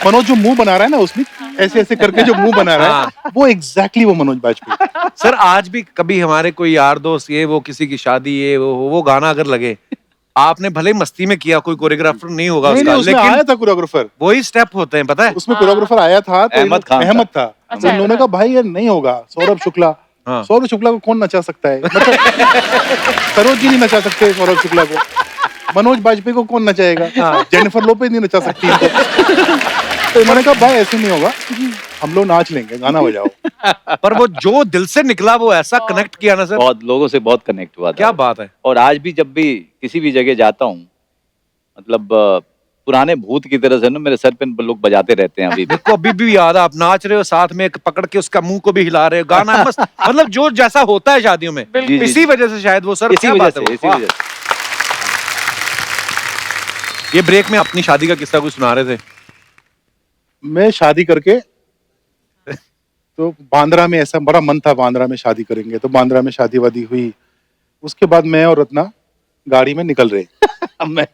मनोज जो मुंह बना रहा है ना, उसमें ऐसे ऐसे करके जो मुंह बना रहा है, वो एग्जैक्टली वो मनोज बाजपेयी। सर, आज भी कभी हमारे कोई यार दोस्त ये वो किसी की शादी ये वो गाना अगर लगे, आपने भले ही मस्ती में किया, कोई कोरियोग्राफर नहीं होगा नहीं, उसका, उसमें लेकिन आया था कोरियोग्राफर, वही स्टेप होते हैं, पता है? उसमें कोरियोग्राफर आया था, तो अहमद खान अहमद था। तो अच्छा, इन लोगों ने कहा भाई ये नहीं होगा, सौरभ शुक्ला। हाँ। सौरभ शुक्ला को कौन नचा सकता है? मतलब सरोज जी नहीं नचा सकते सौरभ शुक्ला को, मनोज बाजपेयी को कौन नचाएगा? जेनिफर लोपेज नहीं नचा सकती इनको। तो इन्होंने कहा भाई ऐसे नहीं होगा, हम लोग नाच लेंगे, गाना बजाओ। पर वो जो दिल से निकला वो ऐसा कनेक्ट किया ना सर, बहुत लोगों से बहुत कनेक्ट हुआ था। क्या बात है। और आज भी जब भी किसी भी जगह जाता हूँ, मतलब पुराने भूत की तरह से ना मेरे सर पे लोग बजाते रहते हैं अभी भी। मेरे को अभी भी याद है, आप नाच रहे हो, साथ में एक पकड़ के उसका मुंह को भी हिला रहे हो, गाना मस्त, मतलब जो जैसा होता है शादियों में, जी, जी। इसी वजह से शायद वो सर, इसी क्या वजह बात है से, वो, इसी वाह। वजह से। ये ब्रेक में अपनी शादी का किस्सा कुछ सुना रहे थे। मैं शादी करके, तो बांद्रा में ऐसा बड़ा मन था, बांद्रा में शादी करेंगे, तो बांद्रा में शादी वादी हुई। उसके बाद मैं और रत्ना गाड़ी में निकल रहे। मैं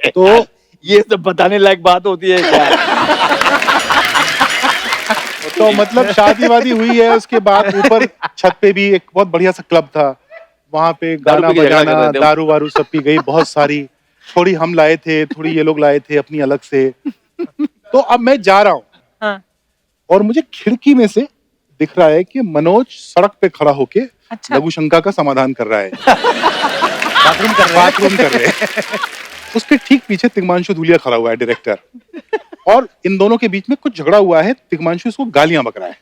तो ये सब बताने लायक बात होती है क्या? तो मतलब शादी वादी हुई है, उसके बाद ऊपर छत पे भी एक बहुत बढ़िया सा क्लब था, वहां पे गाना पी के झगड़ा कर बजाना, रहे थे। दारू वारू सब पी गई बहुत सारी, थोड़ी हम लाए थे, थोड़ी ये लोग लाए थे अपनी अलग से। तो अब मैं जा रहा हूँ, हाँ। और मुझे खिड़की में से दिख रहा है कि मनोज सड़क पे खड़ा होके अच्छा। लघु शंका का समाधान कर रहा है। बाथरूम कर रहे हैं। उसके ठीक पीछे तिग्मांशु धूलिया खड़ा हुआ है, डायरेक्टर, और इन दोनों के बीच में कुछ झगड़ा हुआ है। तिग्मांशु इसको गालियां बक रहा है,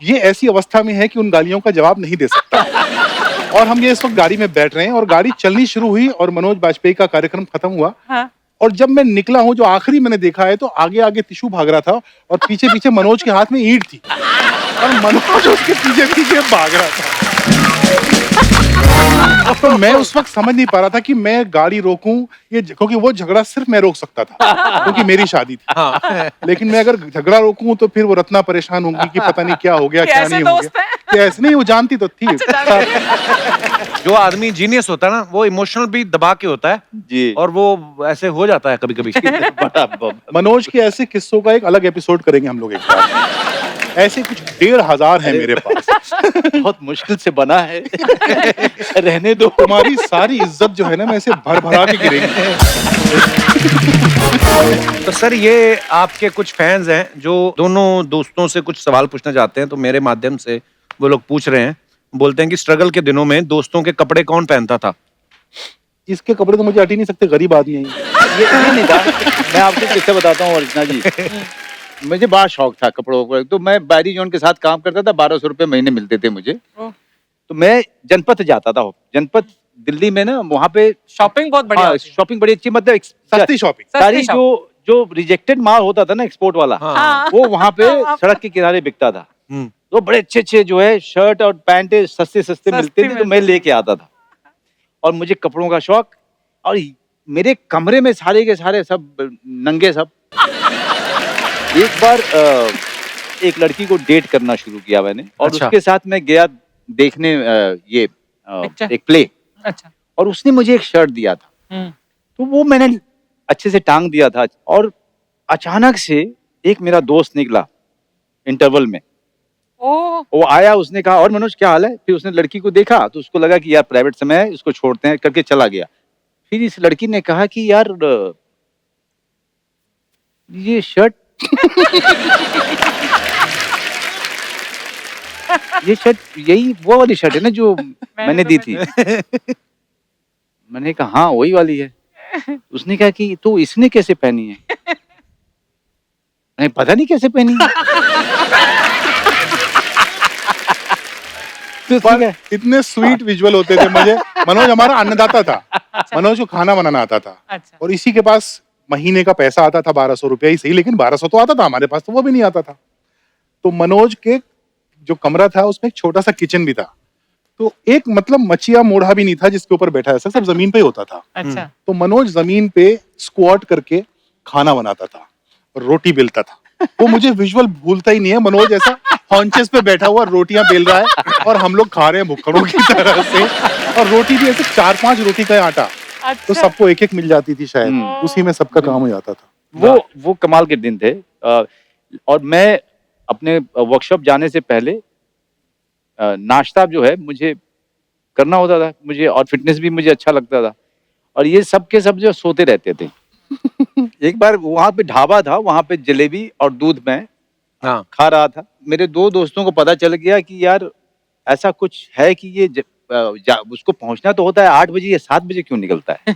ये ऐसी अवस्था में है कि उन गालियों का जवाब नहीं दे सकता। और हम ये इस वक्त गाड़ी में बैठ रहे हैं, और गाड़ी चलनी शुरू हुई, और मनोज बाजपेयी का कार्यक्रम खत्म हुआ। हाँ। और जब मैं निकला हूं, जो आखिरी मैंने देखा है, तो आगे आगे टिशू भाग रहा था, और पीछे पीछे मनोज के हाथ में ईंट थी, और मनोज उसके पीछे पीछे भाग रहा था। तो मैं उस वक्त समझ नहीं पा रहा था कि मैं गाड़ी रोकूं, ये क्योंकि वो झगड़ा सिर्फ मैं रोक सकता था, क्योंकि मेरी शादी थी। लेकिन मैं अगर झगड़ा रोकूं तो फिर वो रत्ना परेशान होंगी कि पता नहीं क्या हो गया, क्या कैसे नहीं हो दोस्त गया। हैं? कि ऐसे नहीं, वो जानती तो थी। जो आदमी जीनियस होता है ना, वो इमोशनल भी दबा के होता है, जी। और वो ऐसे हो जाता है कभी कभी। बड़ा मनोज के ऐसे किस्सों का एक अलग एपिसोड करेंगे हम लोग एक बार। ऐसे कुछ 1500 हैं मेरे पास। बहुत मुश्किल से बना है। रहने दो। तुम्हारी सारी इज्जत जो है ना, मैं इसे भर भरा के गिरेंगे। तो सर ये आपके कुछ फैंस हैं जो दोनों दोस्तों से कुछ सवाल पूछना चाहते हैं, तो मेरे माध्यम से वो लोग पूछ रहे हैं, बोलते हैं कि स्ट्रगल के दिनों में दोस्तों के कपड़े कौन पहनता था? इसके कपड़े तो मुझे हट ही नहीं सकते, गरीब आदमी है ये। ये नहीं था। मैं आपको किससे बताता हूँ अर्चना जी, मुझे बड़ा शौक था कपड़ों का। तो मैं बैरी जॉन के साथ काम करता था, 1200 रुपए महीने मिलते थे मुझे। तो मैं जनपथ जाता था। जनपथ दिल्ली में ना, वहाँ पे शॉपिंग बहुत बढ़िया होती है। शॉपिंग बड़ी अच्छी, मतलब सस्ती शॉपिंग। सारी सस्ती जो रिजेक्टेड माल होता था ना, एक्सपोर्ट वाला, हाँ। वो वहाँ पे सड़क के किनारे बिकता था। तो बड़े अच्छे अच्छे जो है शर्ट और पैंट सस्ते मिलते थे, तो मैं लेके आता था। और मुझे कपड़ों का शौक, और मेरे कमरे में सारे के सारे सब नंगे सब। एक बार एक लड़की को डेट करना शुरू किया मैंने, और अच्छा। उसके साथ मैं गया देखने एक प्ले, अच्छा। और उसने मुझे एक शर्ट दिया था। तो वो मैंने अच्छे से टांग दिया था, और अचानक से एक मेरा दोस्त निकला इंटरवल में। वो आया, उसने कहा और मनोज क्या हाल है। फिर उसने लड़की को देखा, तो उसको लगा कि यार प्राइवेट समय है, इसको छोड़ते हैं करके चला गया। फिर इस लड़की ने कहा कि यार ये शर्ट ये शर्ट यही वो वाली शर्ट है ना जो मैंने दी थी। मैंने कहा हाँ वही वाली है। उसने कहा कि तो इसने कैसे पहनी है। नहीं पता नहीं कैसे पहनी है। तो ठीक है। इतने स्वीट विजुअल होते थे मुझे। मनोज हमारा अन्नदाता था। मनोज को खाना बनाना आता था। अच्छा। और इसी के पास महीने का पैसा आता था 1200 रुपया ही सही, लेकिन 1200 तो आता था, हमारे पास तो वो भी नहीं आता था। तो मनोज के जो कमरा था उसमें एक छोटा सा किचन भी था। तो एक मतलब मचिया मोढ़ा भी नहीं था जिसके ऊपर बैठा है, सब जमीन पे ही होता था। अच्छा। तो मनोज जमीन पे स्क्वाट करके खाना बनाता था, रोटी बेलता था। वो मुझे विजुअल भूलता ही नहीं है। मनोज ऐसा हॉन्चेस पे बैठा हुआ रोटियां बेल रहा है, और हम लोग खा रहे हैं भुक्कड़ों की तरह से। और रोटी भी ऐसे 4-5 रोटी का आटा, तो सबको एक एक मिल जाती थी शायद, उसी में सबका काम हो जाता था। वो कमाल के दिन थे। और मैं अपने वर्कशॉप जाने से पहले नाश्ता जो है मुझे करना होता था मुझे, और फिटनेस भी मुझे अच्छा लगता था। और ये सब के सब जो सोते रहते थे। एक बार वहां पे ढाबा था, वहां पे जलेबी और दूध में खा रहा था। मेरे 2 दोस्तों को पता चल गया कि यार ऐसा कुछ है कि ये उसको पहुंचना तो होता है 8 बजे, या 7 बजे क्यों निकलता है।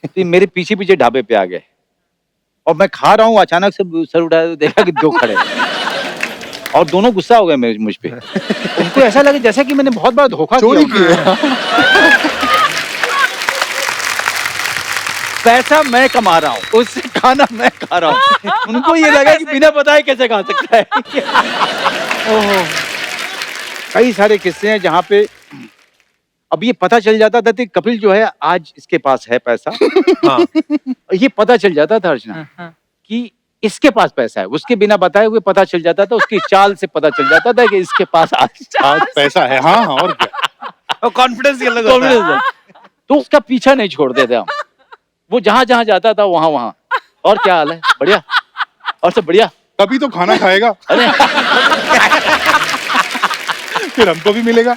तो मेरे पीछे पीछे ढाबे पे आ गए, और मैं खा रहा हूँ, अचानक से सर उठाया तो देखा कि 2 खड़े, और दोनों गुस्सा हो गए मुझ पे। उनको ऐसा लगा जैसा कि मैंने बहुत बड़ा धोखा किया। पैसा मैं कमा रहा हूँ, उससे खाना मैं खा रहा हूँ। उनको ये लगा कि बिना बताए कैसे खा सकता है। ओहो। कई सारे किस्से हैं जहाँ पे अब ये पता चल जाता था कि कपिल जो है आज इसके पास है पैसा। हाँ। ये पता चल जाता था अर्चना कि इसके पास पैसा है, उसके बिना बताए हुए पता चल जाता था, उसकी चाल से पता चल जाता था कि इसके पास आज पैसा है। हाँ हाँ, और क्या। कॉन्फिडेंस अलग होता है। तो उसका पीछा नहीं छोड़ते थे हम। वो जहां जहां जाता था वहां वहां। और क्या हाल है, बढ़िया, और सब बढ़िया, तभी तो खाना खाएगा। अरे फिर हमको भी मिलेगा।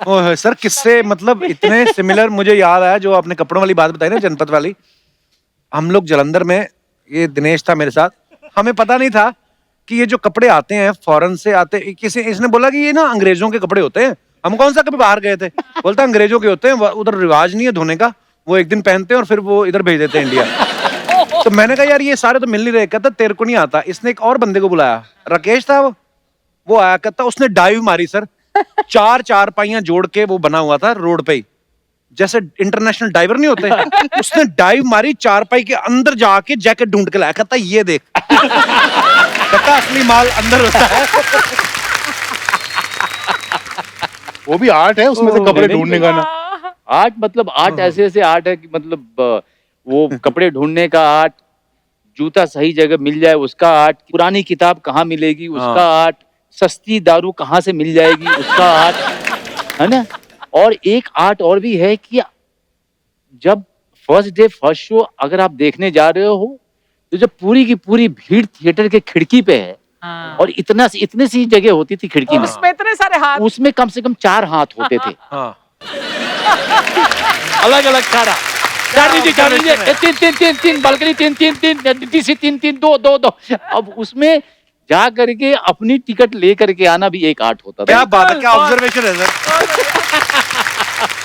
ओह सर, किससे मतलब इतने सिमिलर। मुझे याद आया जो आपने कपड़ों वाली बात बताई ना, जनपथ वाली। हम लोग जलंधर में, ये दिनेश था मेरे साथ, हमें पता नहीं था कि ये जो कपड़े आते हैं फॉरेन से आते, इसने बोला कि ये ना अंग्रेजों के कपड़े होते हैं। हम कौन सा कभी बाहर गए थे, बोलता अंग्रेजों के होते हैं, उधर रिवाज नहीं है धोने का, वो एक दिन पहनते हैं और फिर वो इधर भेज देते हैं इंडिया। तो मैंने कहा यार ये सारे तो मिल नहीं रहे। कहता तेरे को नहीं आता। इसने एक और बंदे को बुलाया, राकेश था वो आया, कहता उसने डाइव मारी सर। 4 चारपाइयां जोड़ के वो बना हुआ था रोड पे ही, जैसे इंटरनेशनल डाइवर नहीं होते। उसने डाइव मारी, चारपाई के अंदर जाके जैकेट ढूंढ के लाया। कहता ये देख। कहता असली माल अंदर होता है। वो भी आर्ट है उसमें से कपड़े ढूंढने का ना। आर्ट मतलब आर्ट ऐसे ऐसे आर्ट है कि मतलब वो कपड़े ढूंढने का आर्ट, जूता सही जगह मिल जाए उसका आर्ट, पुरानी किताब कहाँ मिलेगी उसका आर्ट, सस्ती दारू कहाँ से मिल जाएगी उसका आर्ट, है ना। और एक आर्ट और भी है कि जब फर्स्ट डे फर्स्ट शो अगर आप देखने जा रहे हो, तो जब पूरी की पूरी भीड़ थिएटर के खिड़की पे है, हाँ। और इतने सी जगह होती थी खिड़की और में, उसमें इतने सारे हाथ। उसमें कम से कम 4 हाथ होते थे, हाँ अलग अलग खाना। चार लीजिए, तीन बालकनी, तीन डीसी, तीन, दो। अब उसमें जा करके अपनी टिकट ले करके आना भी एक आर्ट होता था। क्या बात है, क्या ऑब्जर्वेशन है सर।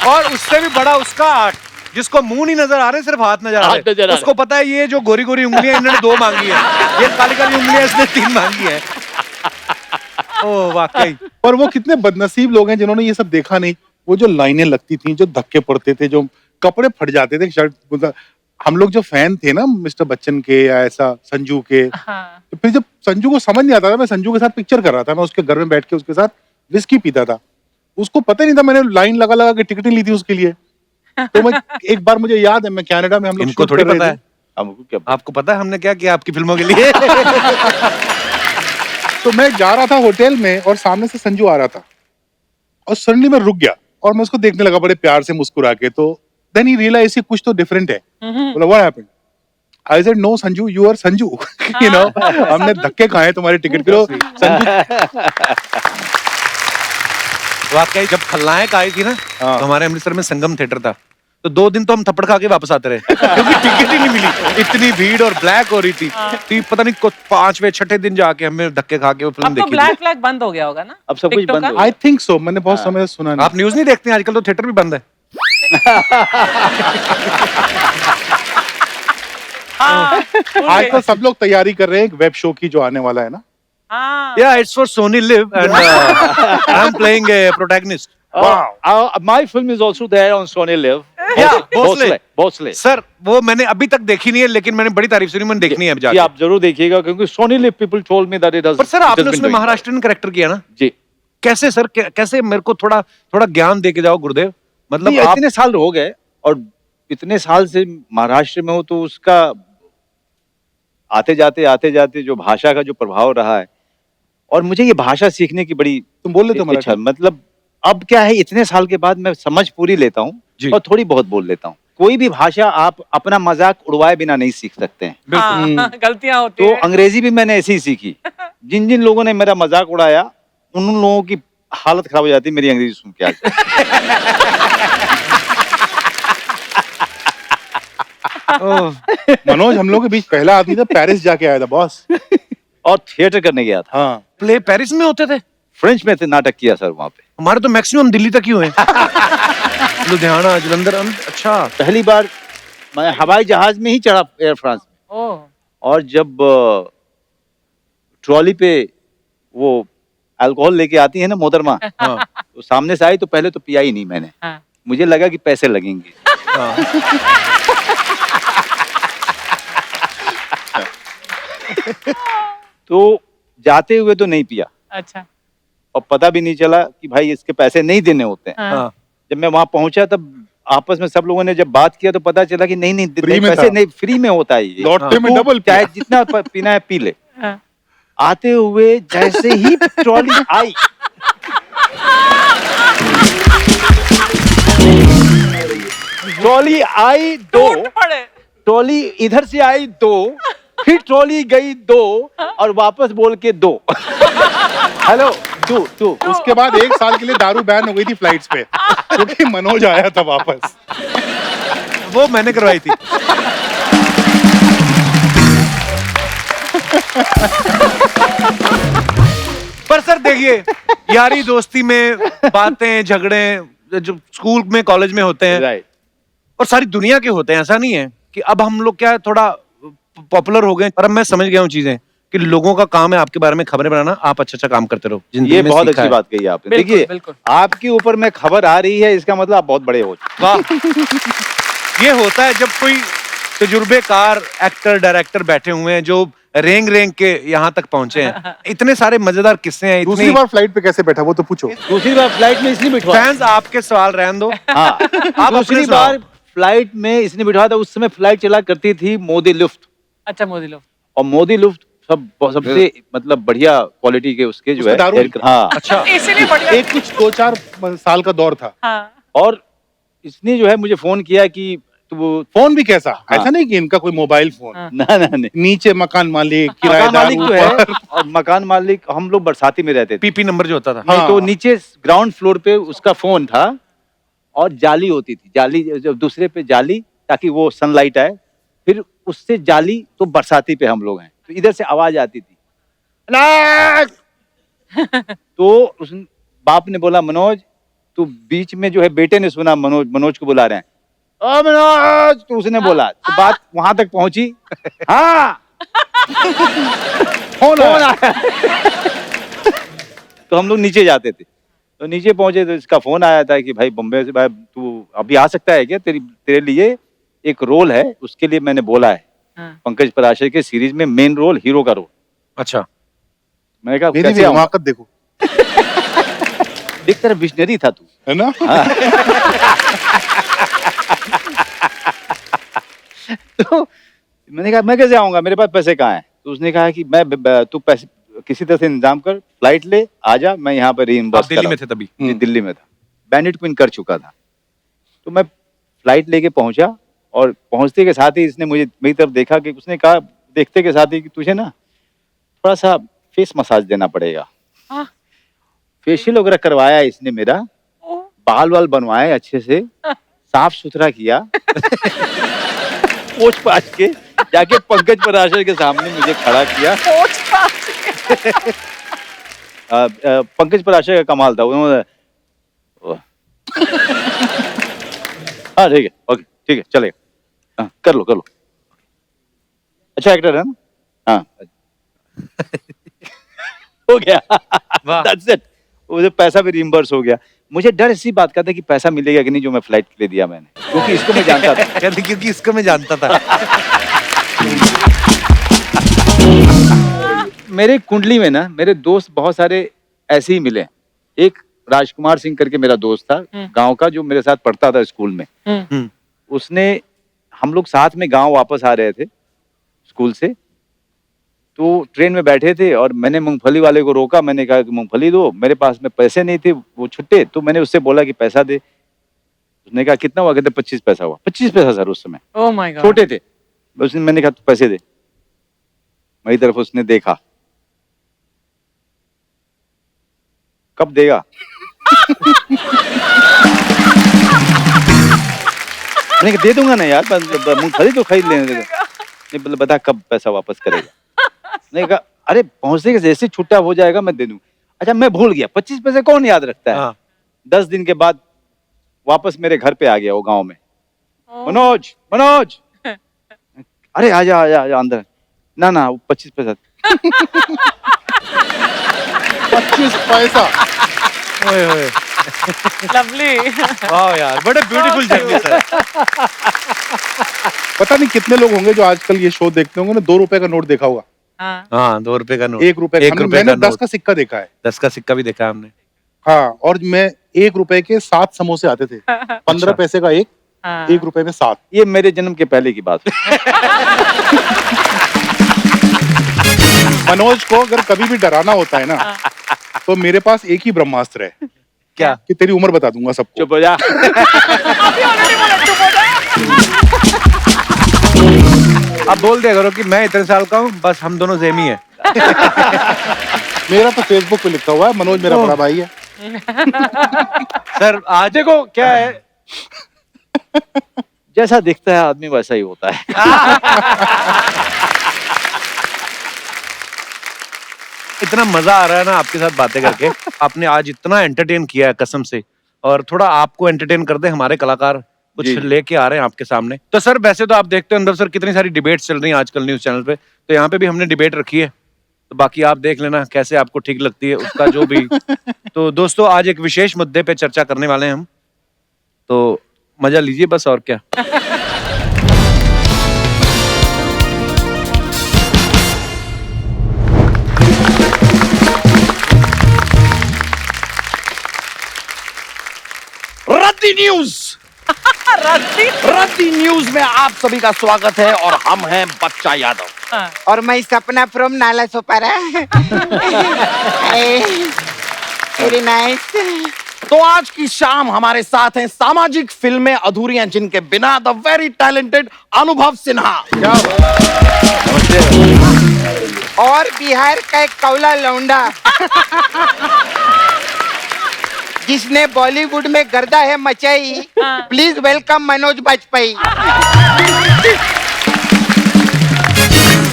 और उससे भी बड़ा उसका आर्ट, जिसको मुंह नहीं नजर आ रहे, सिर्फ हाथ नजर आ हाथ नजर आ रहे, रहे। उसको पता है ये जो गोरी गोरी उंगलियां इन्होंने 2 मांगी है, ये काली काली उंगलियां इसने 3 मांगी है। ओह वाकई। और वो कितने बदनसीब लोग हैं जिन्होंने ये सब देखा नहीं। वो जो लाइनें लगती थी, जो धक्के पड़ते थे, जो कपड़े फट जाते थे, शर्ट, मतलब हम लोग जो फैन थे ना मिस्टर बच्चन के या ऐसा संजू के, हाँ। तो फिर जब संजू को समझ नहीं आता था, मैं संजू के साथ पिक्चर कर रहा था, मैं उसके घर में बैठ के उसके साथ विस्की पीता था, उसको पता नहीं था मैंने लाइन लगा लगा के टिकटें ली थी उसके लिए। तो मैं एक बार, मुझे याद है, मैं कनाडा में, हम लोग इनको शूट थोड़ी कर रहे पता थे। है, हमको क्या, आपको पता है हमने क्या किया आपकी फिल्मों के लिए। तो मैं जा रहा था होटल में और सामने से संजू आ रहा था और सडनली मैं रुक गया और मैं उसको देखने लगा बड़े प्यार से मुस्कुरा के। तो देन ही रियलाइज कुछ तो डिफरेंट है। बोला what happened? I said no Sanju, you are Sanju. You know, हमने धक्के खाए तुम्हारे टिकट के लिए संजू। वाकई जब खलनायक आई थी ना, हाँ। तो हमारे अमृतसर में संगम थिएटर था, तो 2 दिन तो हम थप्पड़ खा के वापस आते रहे, क्योंकि टिकट ही नहीं मिली, इतनी भीड़ और ब्लैक हो रही थी। तो पता नहीं 5वें 6ठे दिन जाके हमें धक्के खा के वो फिल्म अब तो देखी ब्लैक फ्लैग बंद हो गया होगा ना? अब सब कुछ टिकटॉक बंद का? हो गया। आई थिंक सो, मैंने बहुत समय से सुना थी। नहीं। आप न्यूज नहीं देखते हैं आजकल? तो थिएटर भी बंद है। हाँ, आज तो सब लोग तैयारी कर रहे हैं एक वेब शो की जो आने वाला है ना। हाँ। Yeah, it's for Sony Live and I'm playing a protagonist. My film is also there on Sony Live. Yeah, Bhosle. Bhosle. Sir वो मैंने अभी तक देखी नहीं है, लेकिन मैंने बड़ी तारीफ सुनी, मैंने देखनी है अब जी, जाके। आप जरूर देखिएगा, क्योंकि Sony Live people told me that it has. पर सर it has आपने been उसमें doing महाराष्ट्रियन कैरेक्टर किया ना, well. जी, कैसे सर, कैसे? मेरे को थोड़ा ज्ञान दे के जाओ गुरुदेव। मतलब नहीं, आप इतने साल हो गए और इतने साल से महाराष्ट्र में हो, तो उसका आते जाते जो भाषा का जो प्रभाव रहा है, और मुझे ये भाषा सीखने की बड़ी तुम बोल लेते हो इच्छा, मराठी? मतलब अब क्या है, इतने साल के बाद मैं समझ पूरी लेता जी। हूँ और थोड़ी बहुत बोल लेता हूँ। कोई भी भाषा आप अपना मजाक उड़वाए बिना नहीं सीख सकते हैं। हाँ, गलतियां होती तो हैं। अंग्रेजी भी मैंने ऐसे ही सीखी। जिन जिन लोगों ने मेरा मजाक उड़ाया, उन लोगों की हालत खराब हो जाती मेरी अंग्रेजी सुन के आज। मनोज हम लोग के बीच पहला आदमी था, पेरिस जाके आया था बॉस। और थिएटर करने गया था, हाँ, प्ले पेरिस में होते थे? फ्रेंच में थे, नाटक किया सर वहां पे। हमारे तो मैक्सिमम दिल्ली तक ही हुए हैं। लुधियाना, जलंधर। अच्छा, पहली बार मैं हवाई जहाज में ही चढ़ा एयर फ्रांस में, ओह, और जब ट्रॉली पे वो अल्कोहल लेके आती है ना मोहतरमा, हाँ, तो सामने से आई, तो पहले तो पिया ही नहीं मैंने, हाँ। मुझे लगा कि पैसे लगेंगे। हाँ। तो जाते हुए तो नहीं पिया, अच्छा, और पता भी नहीं चला कि भाई इसके पैसे नहीं देने होते हैं। हाँ। हाँ। जब मैं वहां पहुंचा, तब आपस में सब लोगों ने जब बात किया, तो पता चला कि नहीं फ्री में पैसे था। नहीं, फ्री में होता है ये। लौटते में तू डबल चाहे जितना पीना है पी ले। हाँ। आते हुए जैसे ही ट्रॉली आई, ट्रॉली आई 2, टूट पड़े। ट्रॉली इधर से आई 2, फिर ट्रॉली गई 2, और वापस बोल के 2। हेलो तू उसके बाद 1 साल के लिए दारू बैन हो गई थी फ्लाइट्स पे, क्योंकि मनोज आया था वापस। वो मैंने करवाई थी। पर सर देखिए, यारी दोस्ती में बातें झगड़े जो स्कूल में कॉलेज में होते हैं, राइट, और सारी दुनिया के होते हैं, ऐसा नहीं है कि अब हम लोग क्या थोड़ा पॉपुलर हो गए, पर अब मैं समझ गया हूँ चीजें कि लोगों का काम है आपके बारे में खबरें बनाना, आप अच्छा काम करते रहो। जिंदगी ये में बहुत सीखा अच्छी है। बात कही आपने। बिल्कुल, देखिए, बिल्कुल। आपके ऊपर में खबर आ रही है, इसका मतलब आप बहुत बड़े हो चुके वाह। ये होता है जब कोई तजुर्बेकार एक्टर डायरेक्टर बैठे हुए हैं जो रेंग रेंग के यहाँ तक पहुंचे हैं। इतने सारे मजेदार किस्से हैं, दूसरी इतनी बार फ्लाइट पे कैसे बैठा वो तो पूछो। दूसरी बार फ्लाइट में इसलिए बिठवा, फैंस आपके सवाल रहने दो। हाँ, आप दूसरी अपने बार फ्लाइट में इसने बिठवा था। उस समय फ्लाइट चला करती थी मोदी लुफ्त, अच्छा, मोदी लोग। और मोदी लुफ्ट सबसे मतलब बढ़िया क्वालिटी के उसके जो उसमें है दारू aircraft- हाँ, अच्छा, इसीलिए बढ़िया। एक कुछ 2-4 साल का दौर था। हाँ। और इसने जो है मुझे फोन किया कि तो वो फोन भी कैसा? हाँ। ऐसा नहीं कि इनका कोई मोबाइल फोन, ना ना नहीं, नीचे मकान मालिक, मकान किराएदार मालिक तो ऊपर। है, और मकान मालिक हम लोग बरसाती में रहते थे। पीपी नंबर जो होता था। नहीं तो हाँ। नीचे ग्राउंड फ्लोर पे उसका फोन था और जाली होती थी, जाली जब दूसरे पे जाली, ताकि वो सनलाइट आए, फिर उससे जाली, तो बरसाती पे हम लोग हैं तो इधर से आवाज आती थी तो उस बाप ने बोला मनोज, तो बीच में जो है बेटे ने सुना मनोज को बुला रहे हैं, ओ मनोज, तो उसने बोला, तो बात वहां तक पहुंची। हाँ फोन आया तो हम लोग नीचे जाते थे, तो नीचे पहुंचे तो इसका फोन आया था कि भाई बम्बे से, भाई तू अभी आ सकता है क्या, तेरे लिए एक रोल है, उसके लिए मैंने बोला है। पंकज पराशर के सीरीज में मेन रोल, हीरो का रोल। अच्छा, मैंने कहा मेरी भी कैसे आऊंगा? हिमाकत देखो, एक तरह विजनरी था तू। है ना? तो मैंने कहा मैं कैसे आऊंगा, मेरे पास पैसे कहाँ हैं? तो उसने कहा कि तू पैसे किसी तरह से इंतजाम कर, फ्लाइट ले, आजा, मैं यहाँ पर आप दिल्ली में थे तभी? जी दिल्ली में था, बैंडिट क्वीन कर चुका था। तो मैं फ्लाइट लेके पहुंचा, और पहुंचते के साथ ही इसने मुझे मेरी तरफ देखा, कि उसने कहा देखते के साथ ही कि तुझे ना थोड़ा सा फेस मसाज देना पड़ेगा। हाँ। फेशियल वगैरह करवाया इसने मेरा, बाल वाल बनवाए अच्छे से, साफ सुथरा किया, पोछ पाछ के जाके पंकज पराशर के सामने मुझे खड़ा किया। पंकज पराशर का कमाल था, उन्होंने हाँ ठीक है, ओके ठीक है, चलेगा, हाँ, कर लो, अच्छा एक्टर है ना, हाँ हो गया। वाह। That's it. मुझे पैसा भी रिइंबर्स हो गया। मुझे डर इसी बात का था कि पैसा मिलेगा कि नहीं, जो मैं फ्लाइट के लिए दिया मैंने, क्योंकि इसको मैं जानता था। कहते क्योंकि इसको मैं जानता था। मेरे कुंडली में ना मेरे दोस्त बहुत सारे ऐसे ही मिले। एक राजकुमार सिंह करके मेरा दोस्त था, गांव का, जो मेरे साथ पढ़ता था स्कूल में। उसने, हम लोग साथ में गांव वापस आ रहे थे स्कूल से, तो ट्रेन में बैठे थे और मैंने मूंगफली वाले को रोका, मैंने कहा कि मूंगफली दो, मेरे पास में पैसे नहीं थे, वो छुट्टे, तो मैंने उससे बोला कि पैसा दे। उसने कहा कितना हुआ? कहते 25 पैसा हुआ। 25 पैसा सर, उस समय ओह माय गॉड। छोटे थे। उसने, मैंने कहा तू पैसे दे, मेरी तरफ उसने देखा, कब देगा? मैंने कहा दे दूंगा ना यार, मूंगफली तो खरीद लेने देगा। नहीं बोला बता कब पैसा वापस करेगा? नहीं कहा अरे पहुंचने के जैसे छुट्टा हो जाएगा मैं दे दूं। अच्छा मैं भूल गया, 25 पैसे कौन याद रखता है? हाँ। 10 दिन के बाद वापस मेरे घर पे आ गया वो गांव में। मनोज अरे आजा अंदर। ना वो 25 पैसा 25 पैसा। ओए ओए, लवली। वाह यार, बड़े ब्यूटीफुल जर्नी सर। पता नहीं कितने लोग होंगे जो आजकल ये शो देखते होंगे ना, 2 रुपए का नोट देखा होगा, हाँ 2 रुपए का नोट, 1 रुपए का। मैंने 10 का सिक्का देखा है। 10 का सिक्का भी देखा हमने। हाँ, और मैं 1 रुपए के 7 समोसे आते थे, 15 पैसे का एक, 1 रुपए में 7। ये मेरे जन्म के पहले की बात है। मनोज को अगर कभी भी डराना होता है ना, तो मेरे पास एक ही ब्रह्मास्त्र है, क्या? कि तेरी उम्र बता दूंगा सबको। चुप हो जा। अब बोल दिया करो कि मैं इतने साल का हूँ, बस हम दोनों सेम ही है। मेरा तो फेसबुक पे लिखा हुआ है, मनोज मेरा बड़ा भाई है। सर आज देखो क्या है, जैसा दिखता है आदमी वैसा ही होता है। इतना मजा आ रहा है ना आपके साथ बातें करके। आपने आज इतना एंटरटेन किया है कसम से, और थोड़ा आपको एंटरटेन कर दे हमारे कलाकार कुछ जी। लेके आ रहे हैं आपके सामने। तो सर वैसे तो आप देखते हो अंदर सर कितनी सारी डिबेट्स चल रही हैं आजकल न्यूज चैनल पे, तो यहाँ पे भी हमने डिबेट रखी है, तो बाकी आप देख लेना कैसे आपको ठीक लगती है उसका जो भी। तो दोस्तों आज एक विशेष मुद्दे पे चर्चा करने वाले हैं हम, तो मजा लीजिए बस, और क्या। रद्दी न्यूज। रद्दी न्यूज में आप सभी का स्वागत है और हम हैं बच्चा यादव। और मैं सपना from Nala Sopara. Very nice. तो आज की शाम हमारे साथ हैं सामाजिक फिल्में अधूरी हैं जिनके बिना द वेरी टैलेंटेड अनुभव सिन्हा। और बिहार का एक कौला लौंडा जिसने बॉलीवुड में गर्दा है मचाई। Please welcome Manoj Bajpayee.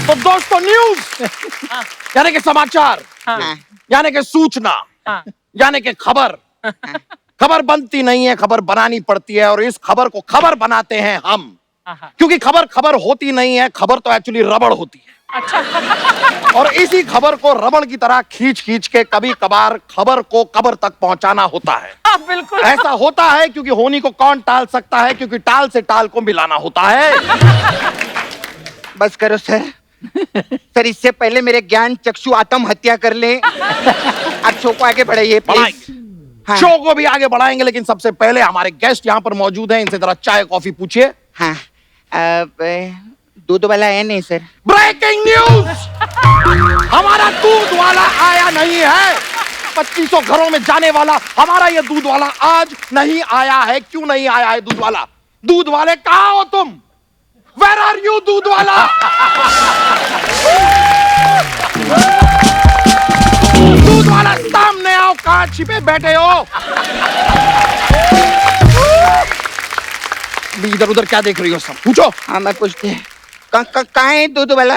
तो दोस्तों न्यूज यानी कि समाचार, यानी कि सूचना, यानी कि खबर खबर बनती नहीं है, खबर बनानी पड़ती है। और इस खबर को खबर बनाते हैं हम, क्योंकि खबर खबर होती नहीं है, खबर तो एक्चुअली रबड़ होती है। अच्छा। और इसी खबर को रबड़ की तरह खींच खींच के कभी कभार खबर को कब्र तक पहुंचाना होता है। बिल्कुल ऐसा होता है क्योंकि होनी को कौन टाल सकता है, क्योंकि टाल से टाल को मिलाना होता है। बस करो सर। सर इससे पहले मेरे ज्ञान चक्षु आत्महत्या कर ले। आप शो को आगे बढ़ाइए प्लीज। हाँ। शो को भी आगे बढ़ाएंगे, लेकिन सबसे पहले हमारे गेस्ट यहाँ पर मौजूद हैं, इनसे जरा चाय कॉफी पूछिए। हाँ। दूध वाला है नहीं सर? ब्रेकिंग न्यूज, हमारा दूध वाला आया नहीं है। 2500 घरों में जाने वाला हमारा ये दूध वाला आज नहीं आया है। क्यों नहीं आया है दूध वाला? दूध वाले कहाँ हो तुम? Where are you दूध वाला? दूध वाला सामने आओ, कहाँ छिपे बैठे हो? इधर उधर क्या देख रही हो सब? पूछो। हाँ मैं पूछते कहाँ है दूध वाला?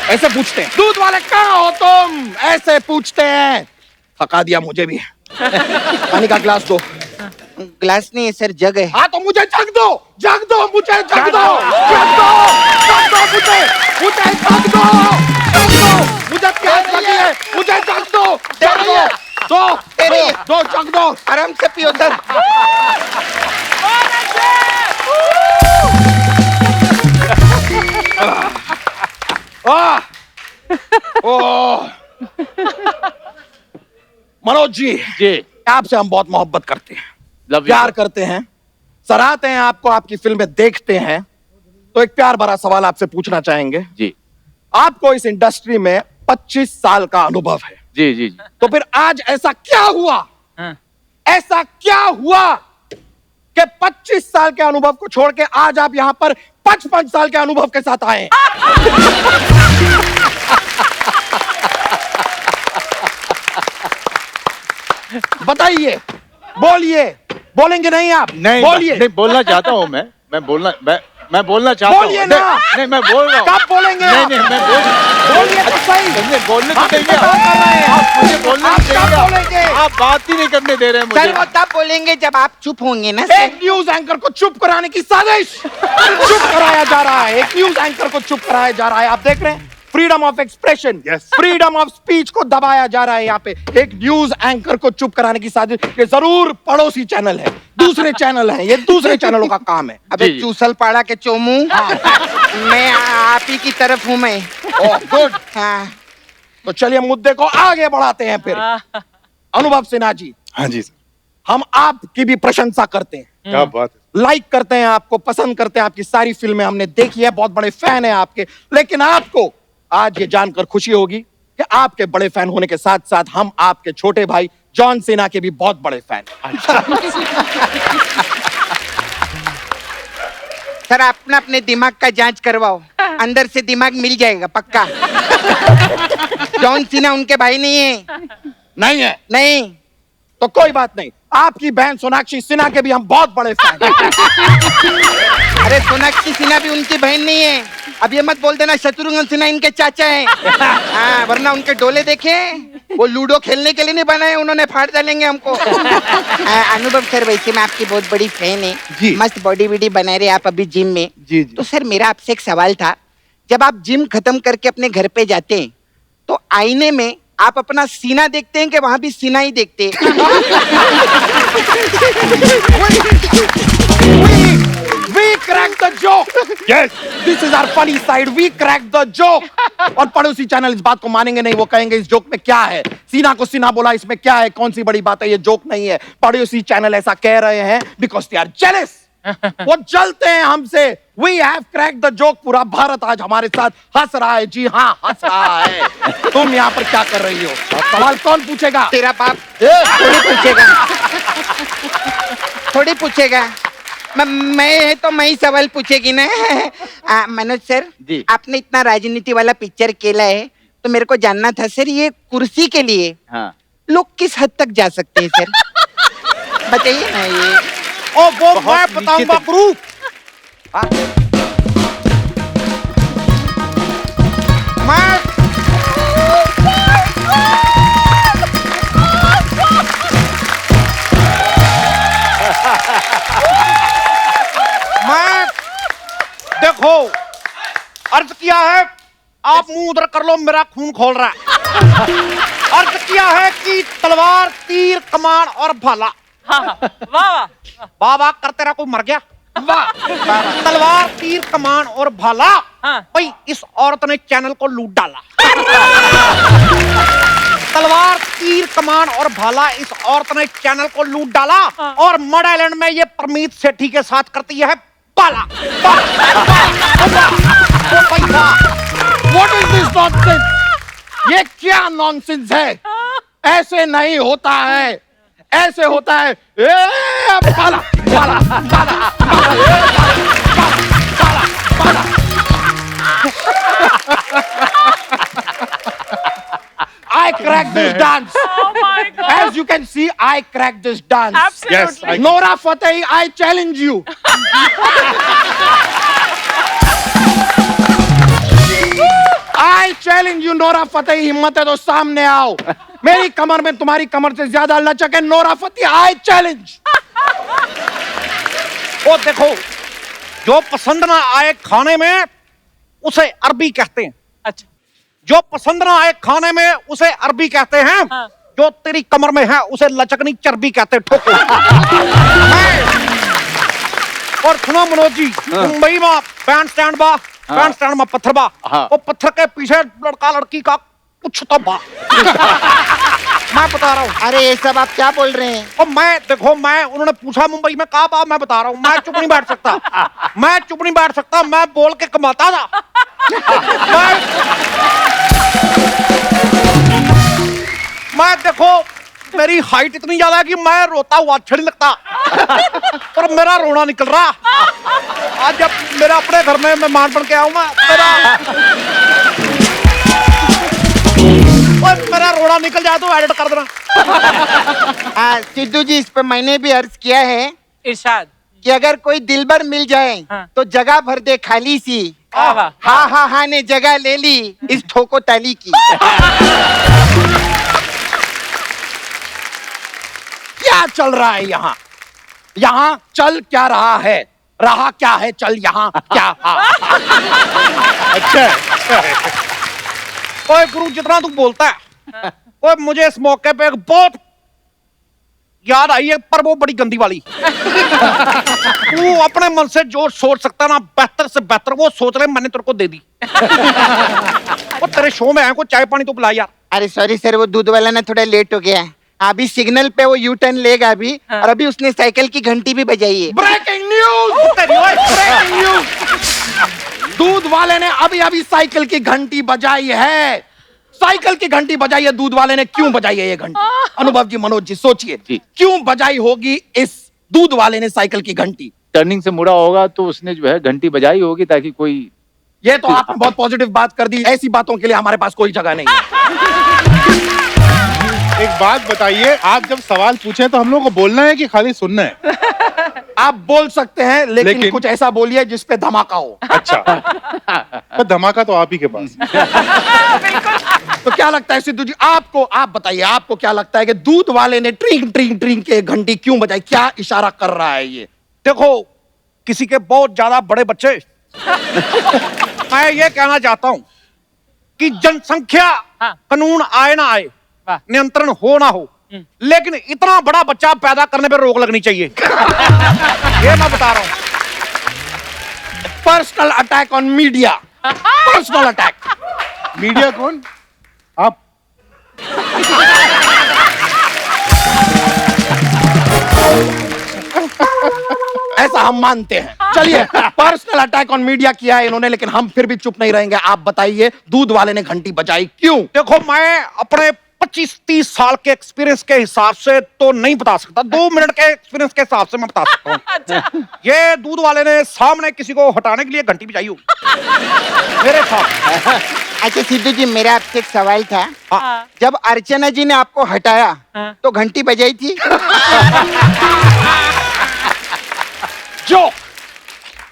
ऐसे पूछते हैं, दूध वाले कहाँ हो तुम? ऐसे पूछते हैं। थका दिया मुझे भी। पानी का ग्लास दो। ग्लास नहीं है सर, जग है। हाँ तो मुझे जग दो, जग दो, मुझे जग दो, जग दो, जग दो, मुझे जग दो, जग दो, मुझे प्यास लगी है, मुझे जग दो, जग दो, दो जग दो। आराम से पियो सर। मनोज जी, जी आपसे हम बहुत मोहब्बत करते हैं, लव यू प्यार करते हैं, सराहते हैं आपको, आपकी फिल्में देखते हैं। तो एक प्यार भरा सवाल आपसे पूछना चाहेंगे। जी आपको इस इंडस्ट्री में 25 साल का अनुभव है, जी जी जी तो फिर आज ऐसा क्या हुआ, हाँ। ऐसा क्या हुआ कि 25 साल के अनुभव को छोड़ के आज आप यहां पर 55 साल के अनुभव के साथ आए? बताइए, बोलिए। बोलेंगे नहीं आप? नहीं बोलिए। नहीं, बोलना चाहता हूँ मैं बोलना चाहता हूँ। बोलिए ना। नहीं मैं बोल रहा हूँ। कब बोलेंगे नहीं आप? नहीं मैं बोलिए तो सही। नहीं, बोलने आप तो देंगे इंतजार कर रहे हैं। आप मुझे बोलने आप तो कब देंगे। बोलेंगे? आप बात ही नहीं करने दे रहे हैं सर मुझे। वो तब बोलेंगे जब आप चुप होंगे ना सर। एक न्यूज एंकर को चुप कराने की साजिश चुप कराया जा रहा है। एक न्यूज एंकर को चुप कराया जा रहा है। आप देख रहे हैं, freedom of expression, Yes. Freedom of speech को दबाया जा रहा है यहाँ पे। एक न्यूज एंकर को चुप कराने की साजिश। ये जरूर पड़ोसी चैनल है, दूसरे चैनल है, ये दूसरे चैनलों का काम है। अबे जी। चूसल पाड़ा के चोमू। मैं आप ही की तरफ हूँ मैं। Oh good. हाँ। तो चलिए मुद्दे को आगे बढ़ाते हैं फिर। अनुभव सिन्हा जी, हाँ जी सर, हम आपकी भी प्रशंसा करते हैं, क्या बात है। लाइक करते हैं, आपको पसंद करते हैं, आपकी सारी फिल्में हमने देखी है, बहुत बड़े फैन हैं आपके। लेकिन आपको आज ये जानकर खुशी होगी कि आपके बड़े फैन होने के साथ साथ हम आपके छोटे भाई जॉन सीना के भी बहुत बड़े फैन हैं। सर अपना अपने दिमाग का जांच करवाओ, अंदर से दिमाग मिल जाएगा पक्का। जॉन सीना उनके भाई नहीं है। नहीं है? नहीं। तो कोई बात नहीं, आपकी बहन सोनाक्षी सिन्हा के भी हम बहुत बड़े फैन हैं। अरे सोनाक्षी सिन्हा भी उनकी बहन नहीं है। अब ये मत बोल देना शत्रुघ्न सिन्हा इनके चाचा हैं। हाँ, वरना उनके डोले देखे, वो लूडो खेलने के लिए नहीं बनाए उन्होंने, फाड़ डालेंगे हमको। अनुभव सर वैसे मैं आपकी बहुत बड़ी फैन है जी। मस्त बॉडी वीडी बना रहे आप अभी जिम में। जी जी। तो सर मेरा आपसे एक सवाल था, जब आप जिम खत्म करके अपने घर पे जाते हैं तो आईने में आप अपना सीना देखते हैं कि वहां भी सीना ही देखते हैं? We cracked the joke. Yes, this is our funny side. We cracked the joke. और पड़ोसी चैनल इस बात को मानेंगे नहीं, वो कहेंगे इस जोक में क्या है, सीना को सीना बोला, इसमें क्या है, कौन सी बड़ी बात है, ये जोक नहीं है। पड़ोसी चैनल ऐसा कह रहे हैं because they are jealous. वो जलते हैं हमसे। We have crack the joke. पूरा भारत आज हमारे साथ हंस रहा है। जी हाँ, हंस रहा है। तुम यहाँ पर क्या कर रही हो? सवाल कौन पूछेगा? तेरा बाप थोड़ी पूछेगा, थोड़ी पूछेगा। मैं तो मैं ही सवाल पूछेगी ना। मनोज सर जी। आपने इतना राजनीति वाला पिक्चर खेला है तो मेरे को जानना था सर, ये कुर्सी के लिए हाँ लोग किस हद तक जा सकते हैं सर? बताइए ना ये। ओ वो बहुत मैं नीचे बताऊंगा तक। गुरु। मैं मैं देखो अर्ज किया है, आप मुंह उधर कर लो, मेरा खून खोल रहा है। अर्ज किया है कि तलवार, तीर, कमान और भाला। वाह वाह वाह वाह करते रहा, कोई मर गया। वाह तलवार, तीर, कमान और भाला। हाँ। भाई इस औरत ने चैनल को लूट डाला। तलवार, तीर, कमान और भाला, इस औरत ने चैनल को लूट डाला। और मड आइलैंड में ये परमीत सेठी के साथ करती है बाला। What is this nonsense? ये क्या नॉनसेंस है? ऐसे नहीं होता है, ऐसे होता है। बाला बाला बाला बाला। I cracked this dance. Oh my God. As you can see, I cracked this dance. Absolutely. Yes, Nora Fateh, I challenge you. I challenge you, Nora Fateh. हिम्मत है तो सामने आओ। मेरी कमर में तुम्हारी कमर से ज्यादा लचक है। Nora Fateh, I challenge. वो देखो, जो पसंद ना आए खाने में उसे अरबी कहते हैं। अच्छा जो पसंद ना आए खाने में उसे अरबी कहते हैं। हाँ। जो तेरी कमर में है उसे लचकनी चर्बी कहते हैं। ठोको। और सुनो मनोज जी, मुंबई में बैंड स्टैंड बा, बैंड स्टैंड में पत्थर बा। हाँ। वो पत्थर के पीछे लड़का लड़की का कुछ तो बा। मैं बता रहा हूँ। अरे ये सब आप क्या बोल रहे हैं? और मैं देखो, मैं उन्होंने पूछा मुंबई में कहा बा, मैं बता रहा हूँ। मैं चुप नहीं बैठ सकता, मैं चुप नहीं बैठ सकता। मैं बोल के कमाता था। मैं देखो, मेरी हाइट इतनी ज्यादा है कि मैं रोता हुआ अच्छा नहीं लगता। और मेरा रोना निकल रहा। आज जब मेरा अपने घर में मेहमान बन के आऊं मैं, मेरा रोना निकल जाए तो एडिट कर देना। सिद्धू जी, इस पे मैंने भी अर्ज किया है इरशाद। कि अगर कोई दिलबर मिल जाए हाँ। तो जगह भर दे खाली सी। वाह। हाँ हाँ हाँ ने जगह ले ली इस ठोको ताली की। क्या चल रहा है यहाँ? यहाँ चल क्या रहा है? रहा क्या है? चल यहाँ क्या? अच्छा ओए गुरु, जितना तू बोलता है, ओए मुझे इस मौके पे एक बहुत याद आई है, पर वो बड़ी गंदी वाली। तू अपने मन से जो सोच सकता ना बेहतर से बेहतर वो सोच रहे, मैंने तेरे को दे दी। वो तेरे शो में है, को चाय पानी तो पिला यार। अरे सॉरी सर, वो दूध वाला ना थोड़ा लेट हो गया है। अभी सिग्नल पे वो यू टर्न लेगा अभी। हाँ। और अभी उसने साइकिल की घंटी भी बजाई है। Breaking news! Breaking news! दूध वाले ने अभी अभी साइकिल की घंटी बजाई है। साइकिल की घंटी बजाई है दूध वाले ने। क्यों बजाई है ये घंटी? अनुभव जी, मनोज जी, सोचिए जी। क्यों बजाई होगी इस दूध वाले ने साइकिल की घंटी? टर्निंग से मुड़ा होगा तो उसने जो है घंटी बजाई होगी ताकि कोई। ये तो आपने बहुत पॉजिटिव बात कर दी। ऐसी बातों के लिए हमारे पास कोई जगह नहीं है। एक बात बताइए, आप जब सवाल पूछे तो हम लोग को बोलना है कि खाली सुनना है? आप बोल सकते हैं, लेकिन कुछ ऐसा बोलिए जिसपे धमाका हो। अच्छा, तो धमाका तो आप ही के पास। तो क्या लगता है सिद्धू जी, आपको, आप बताइए, आपको क्या लगता है कि दूध वाले ने ट्रिंग ट्रिंग ट्रिंग के घंटी क्यों बजाई? क्या इशारा कर रहा है ये? देखो, किसी के बहुत ज्यादा बड़े बच्चे। मैं ये कहना चाहता हूं कि जनसंख्या कानून आए ना आए, नियंत्रण हो ना हो, लेकिन इतना बड़ा बच्चा पैदा करने पर रोक लगनी चाहिए। ये मैं बता रहा हूं। Personal attack on media. Personal attack. Media कौन? आप? ऐसा हम मानते हैं। चलिए, पर्सनल अटैक ऑन मीडिया किया है इन्होंने, लेकिन हम फिर भी चुप नहीं रहेंगे। आप बताइए, दूध वाले ने घंटी बजाई क्यों? देखो, मैं अपने 25-30 साल के एक्सपीरियंस के हिसाब से तो नहीं बता सकता, 2 मिनट के एक्सपीरियंस के हिसाब से मैं बता सकता हूँ। ये दूध वाले ने सामने किसी को हटाने के लिए घंटी बजाई होगी मेरे साथ। अच्छा सिद्धू जी, मेरा आपसे एक सवाल था। हाँ। जब अर्चना जी ने आपको हटाया तो घंटी बजाई थी? Joke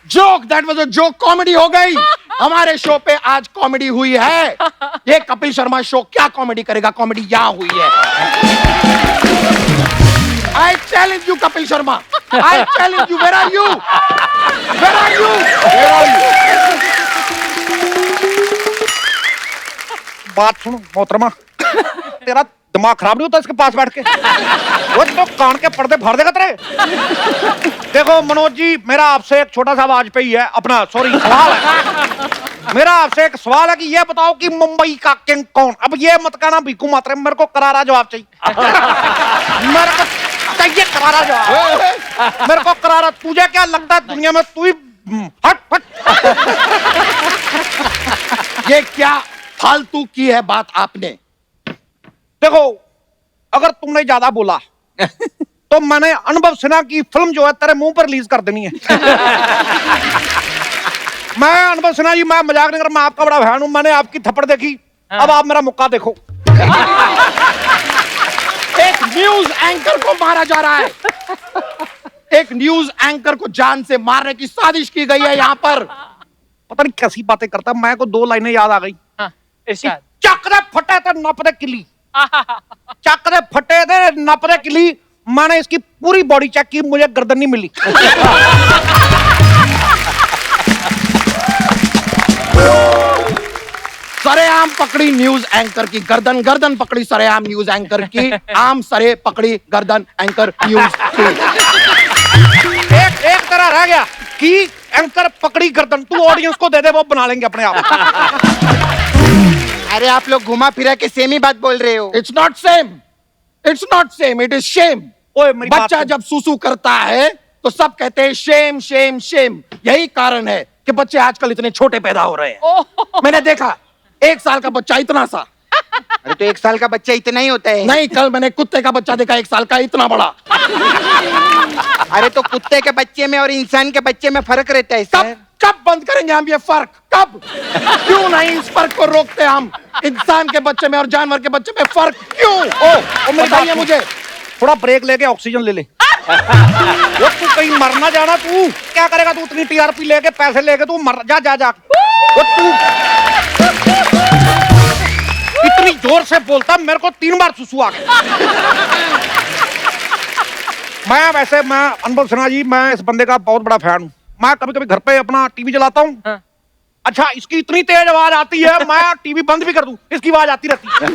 joke, that was a joke, comedy हो गई। हमारे शो पे आज कॉमेडी हुई है। ये कपिल शर्मा शो क्या कॉमेडी करेगा, कॉमेडी यहाँ हुई है। I challenge you Kapil Sharma, I challenge you, where are you, where are you, where are you? बात सुनो मोहतरमा, तेरा दिमाग खराब नहीं होता इसके पास बैठ के? वो तो कान के पर्दे फाड़ देगा तेरे। देखो मनोज जी, मेरा आपसे एक छोटा सा आवाज पे ही है अपना, सॉरी, सवाल है। मेरा आपसे एक सवाल है कि ये बताओ कि मुंबई का किंग कौन? अब ये मत कहना भीखू मात्रे, मेरे को करारा जवाब चाहिए। मेरे को चाहिए करारा जवाब, मेरे को करारा। तुझे क्या लगता है दुनिया में तू ही हट हट? ये क्या फालतू की है बात आपने? देखो, अगर तुमने ज्यादा बोला तो मैंने अनुभव सिन्हा की फिल्म जो है तेरे मुंह पर रिलीज कर देनी है। मैं अनुभव सिन्हा जी, मैं मजाक नहीं कर, मैं आपका बड़ा फैन हूं। मैंने आपकी थप्पड़ देखी, अब आप मेरा मुक्का देखो। एक न्यूज एंकर को मारा जा रहा है, एक न्यूज एंकर को जान से मारने की साजिश की गई है यहाँ पर। पता नहीं कैसी बातें करता। मैं को 2 लाइनें याद आ गई। चक दे फटे थे नप दे किली, चक दे फटे थे नप दे किली। मैंने इसकी पूरी बॉडी चेक की, मुझे गर्दन नहीं मिली। सरेआम पकड़ी न्यूज एंकर की गर्दन, गर्दन पकड़ी सरेआम न्यूज एंकर की, आम सरे पकड़ी गर्दन एंकर न्यूज की। एक तरह रह गया कि एंकर पकड़ी गर्दन। तू ऑडियंस को दे दे, वो बना लेंगे अपने आप। अरे आप लोग घुमा फिरा के सेम ही बात बोल रहे हो। It's not same, it's not same, it is shame. ओए मेरी बात बच्चा सुन। जब सूसू करता है तो सब कहते हैं शेम शेम शेम। यही कारण है कि बच्चे आजकल इतने छोटे पैदा हो रहे हैं। मैंने देखा 1 साल का बच्चा इतना सा। अरे तो 1 साल का बच्चा इतना ही होता है? नहीं, कल मैंने कुत्ते का बच्चा देखा 1 साल का, इतना बड़ा। अरे तो कुत्ते के बच्चे में और इंसान के बच्चे में फर्क रहता है कब सर। कब बंद करेंगे हम ये फर्क? कब? क्यों नहीं इस फर्क को रोकते हम? इंसान के बच्चे में और जानवर के बच्चे में फर्क क्यों? ओ बताइए मुझे। थोड़ा ब्रेक लेके ऑक्सीजन ले ले। वो तू कहीं मर ना जाना। तू क्या करेगा? तू इतनी टीआरपी लेके, पैसे लेके तू मर जा जा जा। वो तू इतनी जोर से बोलता, मेरे को 3 बार सुसु आ गया। मैं अनुभव सिन्हा जी, मैं इस बंदे का बहुत बड़ा फैन हूं। मैं कभी कभी घर पे अपना टीवी चलाता हूँ। अच्छा, इसकी इतनी तेज आवाज आती है, मैं टीवी बंद भी कर दूं, इसकी आवाज आती रहती है।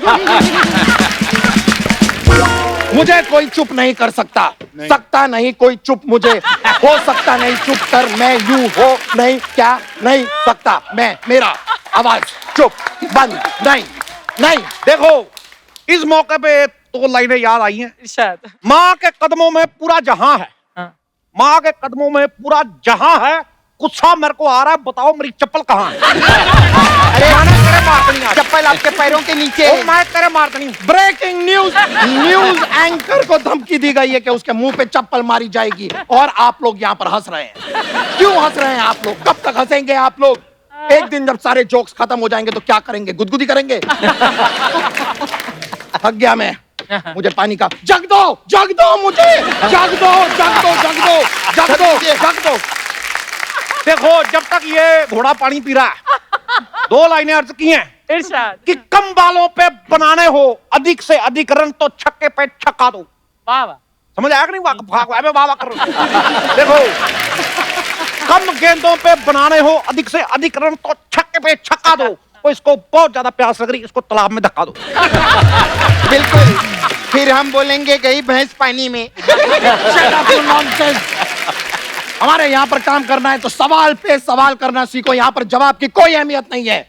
मुझे कोई चुप नहीं कर सकता, सकता नहीं कोई चुप मुझे, हो सकता नहीं चुप कर, मैं यूं हो नहीं क्या नहीं सकता मैं, मेरा आवाज चुप बंद नहीं नहीं। देखो, इस मौके पे 2 लाइनें याद आई हैं। माँ के कदमों में पूरा जहां है, माँ के कदमों में पूरा जहां है। गुस्सा मेरे को आ रहा है, बताओ मेरी चप्पल कहाँ है? अरे तेरे मार देनी आज। चप्पल आपके पैरों के नीचे। ओ, मैं तेरे मार देनी। ब्रेकिंग न्यूज, न्यूज एंकर को धमकी दी गई है कि उसके मुंह पे चप्पल मारी जाएगी, और आप लोग यहाँ पर हंस रहे हैं। क्यों हंस रहे हैं आप लोग? कब तक हंसेंगे आप लोग? एक दिन जब सारे जोक्स खत्म हो जाएंगे तो क्या करेंगे? गुदगुदी करेंगे? थक गया मैं, मुझे पानी का जग दो, जग दो मुझे, जग दो, जग दो, जग दो, जग दो, जग दो। देखो, जब तक ये घोड़ा पानी पी रहा है, 2 लाइनें अर्ज की हैं कि कम बालों पे बनाने हो अधिक से अधिक रन तो छक्के पे छक्का दो। समझ आया कि नहीं? वाह कर रहा हूं। देखो, कम गेंदों पे बनाने हो अधिक से अधिक रन तो छक्के पे छक्का दो। तो इसको बहुत ज्यादा प्यास लग रही, इसको तालाब में धक्का दो। बिल्कुल, फिर हम बोलेंगे गई भैंस पानी में। Shut up, you nonsense। हमारे यहाँ पर काम करना है तो सवाल पे सवाल करना सीखो। यहाँ पर जवाब की कोई अहमियत नहीं है।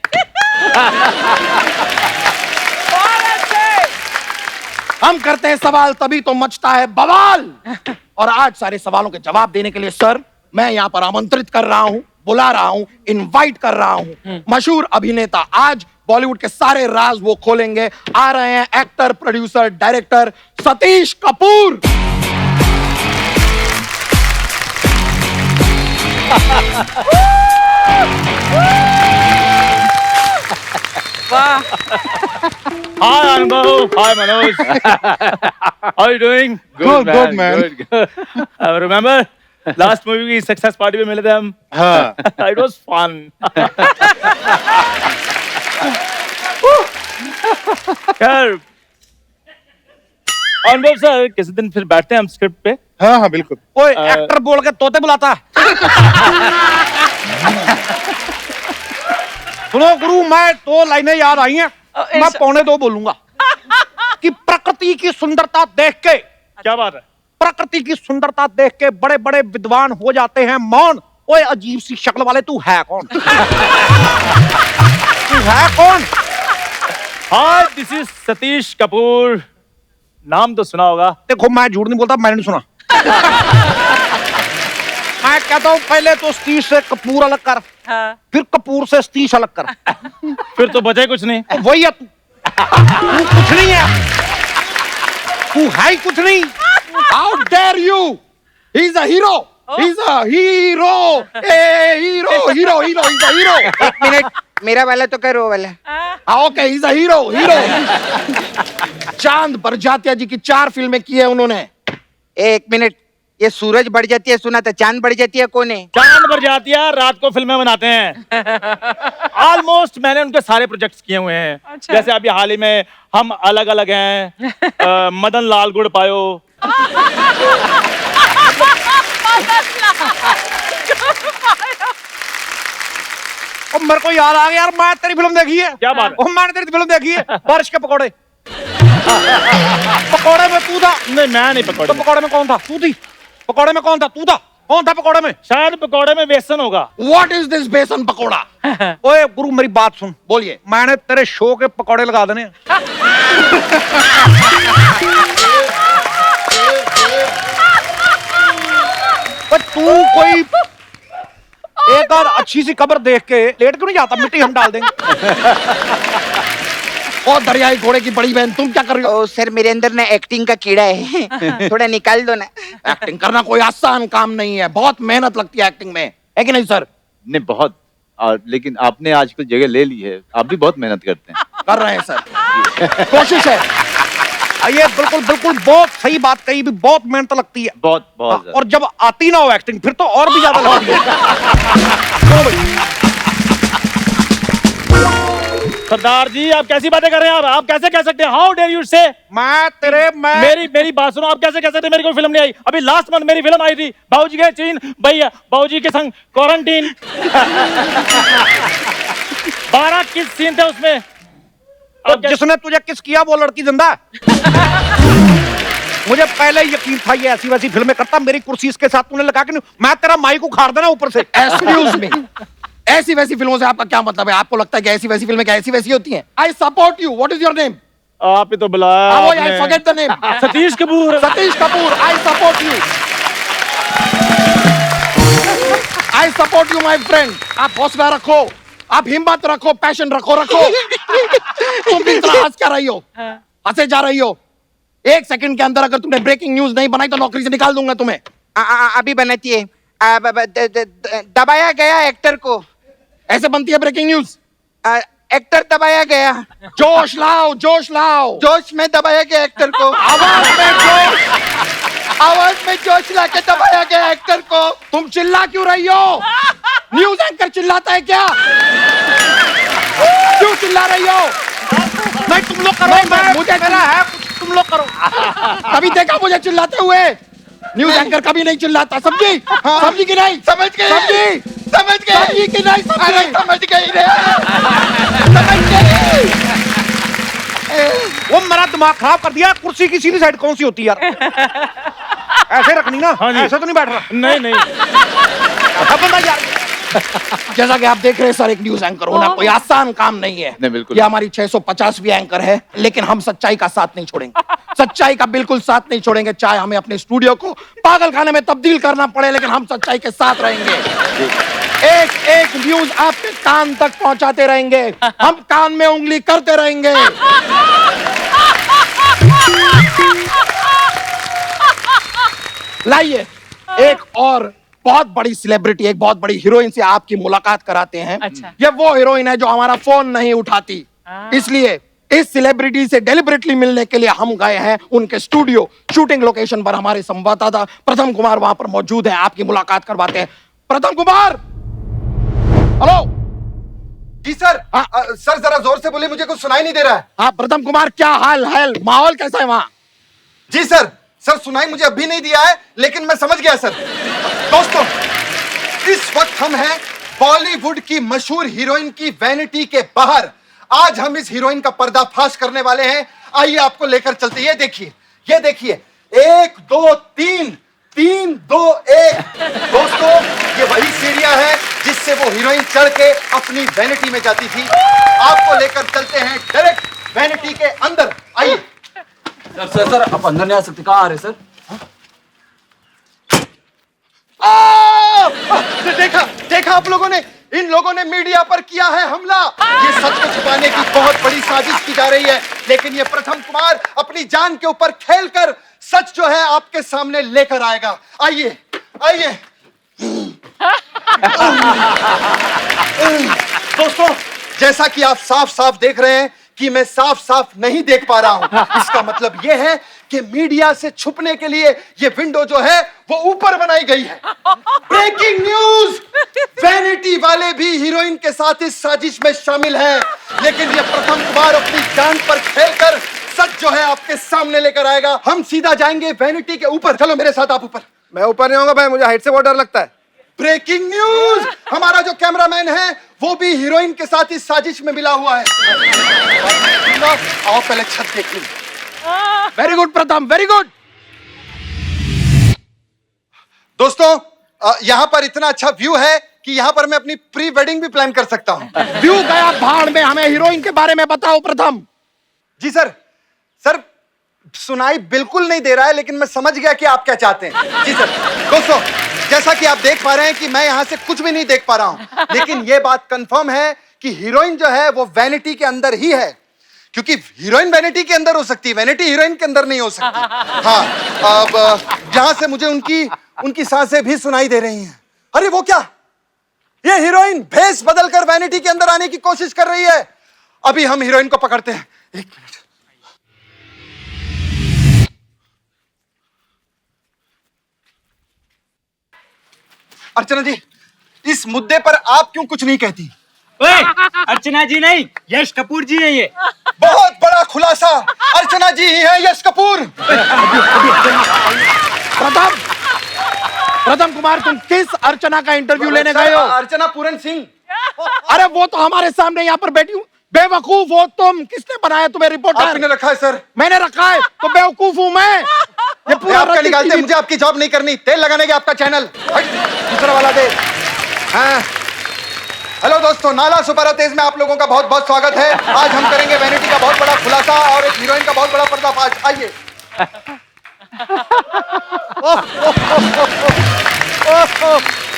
हम करते हैं सवाल तभी तो मचता है बवाल। और आज सारे सवालों के जवाब देने के लिए सर मैं यहाँ पर आमंत्रित कर रहा हूँ, बुला रहा हूँ, इनवाइट कर रहा हूँ मशहूर अभिनेता। आज बॉलीवुड के सारे राज वो खोलेंगे। आ रहे हैं actor, producer, director Satish Kapoor. वाह। Hi Anubhav, hi Manoj. How are you doing? Good, man. Good. Remember last movie की success party में मिले थे हम? हाँ It was fun. यार अनुभव सर किसी दिन फिर बैठते हैं हम स्क्रिप्ट पे। हाँ हाँ बिल्कुल। ओए एक्टर बोल के तोते बुलाता सुनो गुरु, मैं 2 लाइनें याद आई हैं, मैं 1:45 बोलूंगा कि प्रकृति की सुंदरता देख के, क्या बात है? प्रकृति की सुंदरता देख के बड़े बड़े विद्वान हो जाते हैं मौन। ओए अजीब सी शक्ल वाले, तू है कौन? तू है कौन? Hi this is Satish Kapoor. नाम तो सुना होगा। देखो मैं झूठ नहीं बोलता, मैंने नहीं सुना। मैं कहता हूँ पहले तो सतीश से कपूर अलग कर, फिर कपूर से सतीश अलग कर, फिर तो बचा ही कुछ नहीं। वही है तू। तू कुछ नहीं है, तू है ही कुछ नहीं। How dare you? He's a hero. He's a hero. Hero. He's a hero. एक मिनट, मेरा वाला तो करो वाला। Okay, he's a hero. चांद बरजात्या जी की 4 फिल्में की है उन्होंने। एक मिनट, ये सूरज बढ़ जाती है सुना था, चांद बढ़ जाती है कौन है? चांद भर जाती है, रात को फिल्में बनाते हैं। ऑलमोस्ट मैंने उनके सारे प्रोजेक्ट्स किए हुए हैं। अच्छा। जैसे अभी हाल ही में हम अलग अलग हैं, मदन लाल गुड़ पायो। और मेरे को याद आ गया यार, मैं तेरी फिल्म देखी है। क्या बात है? और मैंने तेरी फिल्म देखी है, बारिश के पकौड़े। पकौड़े में तू था? नहीं मैं नहीं पकौड़े तो में। पकौड़े में कौन था? तू थी। पकौड़े में कौन था? तू था। कौन था पकौड़े में? शायद पकौड़े में बेसन होगा। What is this बेसन पकोड़ा? ओए गुरु मेरी बात सुन, बोलिए। मैंने तेरे शो के पकौड़े लगा देने हैं। पर तू कोई एक और अच्छी सी कब्र देख के लेट क्यों नहीं जाता? मिट्टी हम डाल देंगे। और दरियाई घोड़े की बड़ी बहन, तुम क्या कर रही हो? ओ सर, मेरे अंदर ना एक्टिंग का कीड़ा है, थोड़ा निकाल दो ना। एक्टिंग करना कोई आसान काम नहीं है, बहुत मेहनत लगती है एक्टिंग में, है कि नहीं सर? नहीं बहुत। और लेकिन आपने आजकल जगह ले ली है, आप भी बहुत मेहनत करते हैं। कर रहे हैं सर, कोशिश है। ये बिल्कुल बिल्कुल बहुत सही बात कही, भी बहुत मेहनत लगती है। बहुत बहुत ज्यादा। और जब आती ना हो एक्टिंग, फिर तो और भी ज्यादा लगती है। सरदार जी आप कैसी बातें कर रहे हैं? आप कैसे कह सकते हैं? हाउ डेयर यू से? मैं मेरी बात सुनो, आप कैसे कह सकते हैं मेरी कोई फिल्म नहीं आई? अभी लास्ट मंथ मेरी फिल्म आई थी, बाबूजी गए चीन, भैया बाबूजी के संग क्वारंटीन। 12 किस सीन थे उसमें। और जिसने तुझे किस किया वो लड़की जिंदा है। मुझे पहले ही यकीन था ये ऐसी वैसी फिल्में करता। मेरी कुर्सी इसके साथ तूने लगा के नहीं, मैं तेरा माइक उखाड़ देना ऊपर से। एक्सक्यूज मी, ऐसी वैसी फिल्मों से आपका क्या मतलब है? आपको लगता है कि ऐसी वैसी फिल्में क्या ऐसी वैसी होती हैं? I support you. What is your name? आप ही तो बुलाया आई आपने। Forget the name. Satish Kapoor. Satish Kapoor, I support you. I support you my friend. आप हौसला रखो, आप हिम्मत रखो, पैशन रखो। तुम भी इतना हंस क्या रही हो? हंसे जा रही हो। 1 सेकंड के अंदर अगर तुमने ब्रेकिंग न्यूज नहीं बनाई तो नौकरी से निकाल दूंगा तुम्हें। अभी बनाती है। दबाया गया एक्टर को। ऐसे बनती है ब्रेकिंग न्यूज। एक्टर दबाया गया। जोश लाओ, जोश लाओ। जोश में दबाया गया एक्टर को। आवाज में जोश लाके दबाया गया एक्टर को। तुम चिल्ला क्यों रही हो? न्यूज एंकर चिल्लाता है क्या? क्यों चिल्ला रही हो? नहीं तुम लोग करो, मुझे मेरा है कुछ, तुम लोग करो। कभी देखा मुझे चिल्लाते हुए? न्यूज एंकर कभी नहीं चिल्लाता, समझी? समझी कि नहीं? समझ गए, समझी? समझ गए। समझी कि नहीं? अरे समझी? समझ गई रे, समझ गई। वो मेरा दिमाग खराब कर दिया। कुर्सी की सीधी साइड कौन सी होती है यार? ऐसे रखनी ना। हाँ जी। ऐसे तो नहीं बैठ रहा। नहीं नहीं ऐसा बंदा यार। जैसा कि आप देख रहे हैं सर, एक न्यूज एंकर होना कोई आसान काम नहीं है। नहीं, बिल्कुल। ये हमारी 650वीं एंकर है, लेकिन हम सच्चाई का साथ नहीं छोड़ेंगे। सच्चाई का बिल्कुल साथ नहीं छोड़ेंगे, चाहे हमें अपने स्टूडियो को पागल खाने में तब्दील करना पड़े, लेकिन हम सच्चाई के साथ रहेंगे। एक एक न्यूज आपके कान तक पहुंचाते रहेंगे, हम कान में उंगली करते रहेंगे। लाइए एक और बहुत बड़ी सेलिब्रिटी, एक बहुत बड़ी हीरोइन से आपकी मुलाकात कराते हैं। अच्छा। ये वो हीरोइन है जो हमारा फोन नहीं उठाती, इसलिए इस सेलिब्रिटी से डेलिबरेटली मिलने के लिए हम गए हैं उनके स्टूडियो शूटिंग लोकेशन पर। हमारे संवाददाता प्रथम कुमार वहां पर मौजूद है, आपकी मुलाकात करवाते हैं। प्रथम कुमार, हेलो। जी सर। सर जरा जोर से बोले, मुझे कुछ सुनाई नहीं दे रहा है। हाँ प्रथम कुमार, क्या हाल है, माहौल कैसा है वहाँ? जी सर। सर सुनाई मुझे अभी नहीं दिया है, लेकिन मैं समझ गया सर। दोस्तों, इस वक्त हम हैं बॉलीवुड की मशहूर हीरोइन की वैनिटी के बाहर। आज हम इस हीरोइन का पर्दाफाश करने वाले हैं। आइए आपको लेकर चलते हैं। ये देखिए, ये देखिए, 1 2 3 3 2 1। दोस्तों, ये वही सीढ़ियां है जिससे वो हीरोइन चढ़ के अपनी वैनिटी में जाती थी। आपको लेकर चलते हैं डायरेक्ट वैनिटी के अंदर। आइए। सर आप अंदर नहीं आ सकते, कहाँ आ रहे सर? देखा देखा आप लोगों ने, इन लोगों ने मीडिया पर किया है हमला। ये सच को छुपाने की बहुत बड़ी साजिश की जा रही है, लेकिन ये प्रथम कुमार अपनी जान के ऊपर खेलकर सच जो है आपके सामने लेकर आएगा। आइए आइए। दोस्तों, जैसा कि आप साफ साफ देख रहे हैं कि मैं साफ साफ नहीं देख पा रहा हूं, इसका मतलब यह है कि मीडिया से छुपने के लिए ये विंडो जो है वो ऊपर बनाई गई है। ब्रेकिंग न्यूज, वैनिटी वाले भी हीरोइन के साथ इस साजिश में शामिल हैं, लेकिन ये प्रथम कुमार अपनी जान पर खेलकर सच जो है आपके सामने लेकर आएगा। हम सीधा जाएंगे वैनिटी के ऊपर। चलो मेरे साथ आप ऊपर। मैं ऊपर नहीं होगा भाई, मुझे हाइट से बहुत डर लगता है। ब्रेकिंग न्यूज, हमारा जो कैमरामैन है वो भी हीरोइन के साथ इस साजिश में मिला हुआ है। आओ पहले छत देख लो। वेरी गुड प्रथम, वेरी गुड। दोस्तों, यहाँ पर इतना अच्छा व्यू है कि यहाँ पर मैं अपनी प्री वेडिंग भी प्लान कर सकता हूँ। व्यू गया भाड़ में, हमें हीरोइन के बारे में बताओ प्रथम। जी सर। सर सुनाई बिल्कुल नहीं दे रहा है, लेकिन मैं समझ गया कि आप क्या चाहते हैं। जी सर। दोस्तों, जैसा कि आप देख पा रहे हैं कि मैं यहाँ से कुछ भी नहीं देख पा रहा हूँ, लेकिन ये बात कंफर्म है कि हीरोइन जो है वो वैनिटी के अंदर ही है, क्योंकि हीरोइन वैनिटी के अंदर हो सकती है, वैनिटी हीरोइन के अंदर नहीं हो सकती। हाँ, अब यहाँ से मुझे उनकी सांसें भी सुनाई दे रही हैं। अरे वो क्या, ये हीरोइन भेष बदलकर वैनिटी के अंदर आने की कोशिश कर रही है। अभी हम हीरोइन को पकड़ते हैं। 1 मिनट। अर्चना जी, इस मुद्दे पर आप क्यों कुछ नहीं कहती? अर्चना जी नहीं, यश कपूर जी है ये। बहुत बड़ा खुलासा, अर्चना जी ही है यश कपूर। प्रथम कुमार, तुम किस अर्चना का इंटरव्यू लेने गए हो? अर्चना पूरन सिंह। अरे वो तो हमारे सामने यहाँ पर बैठी हूँ। बेवकूफ हो तुम, किसने बनाया तुम्हें रिपोर्टर? आपने रखा है सर। मैंने रखा है तो बेवकूफ हूँ मैं। ये पूरा आपका निकालते, मुझे आपकी जॉब नहीं करनी। तेल लगाने के आपका चैनल। हट, दूसरा वाला दे। हाँ। हेलो दोस्तों, नाला सुपारा तेज में आप लोगों का बहुत बहुत स्वागत है। आज हम करेंगे वैनिटी का बहुत बड़ा खुलासा और एक हीरोइन का बहुत बड़ा पर्दाफाश। आइए।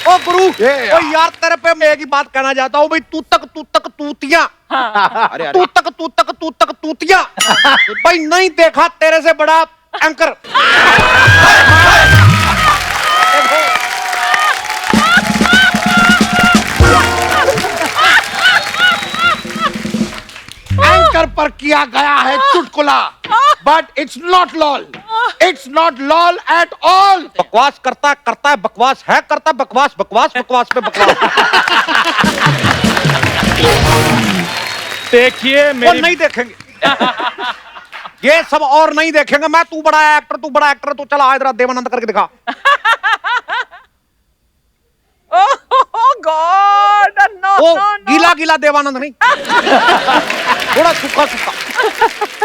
ओ गुरु, ओ यार तेरे पे मैं एक ही बात कहना चाहता हूँ भाई, तू तक तूतिया। अरे तू तक तूतिया भाई, नहीं देखा तेरे से बड़ा एंकर। एंकर पर किया गया है चुटकुला, but it's not lol, it's not lol at all. बकवास करता है बकवास है, करता बकवास पे बकवास। देखिए वो नहीं देखेंगे ये सब, और नहीं देखेंगे। मैं, तू बड़ा एक्टर, तू चला इधर देवानंद करके दिखा। गॉड, नो ओ नो गीला देवानंद नहीं, थोड़ा सूखा।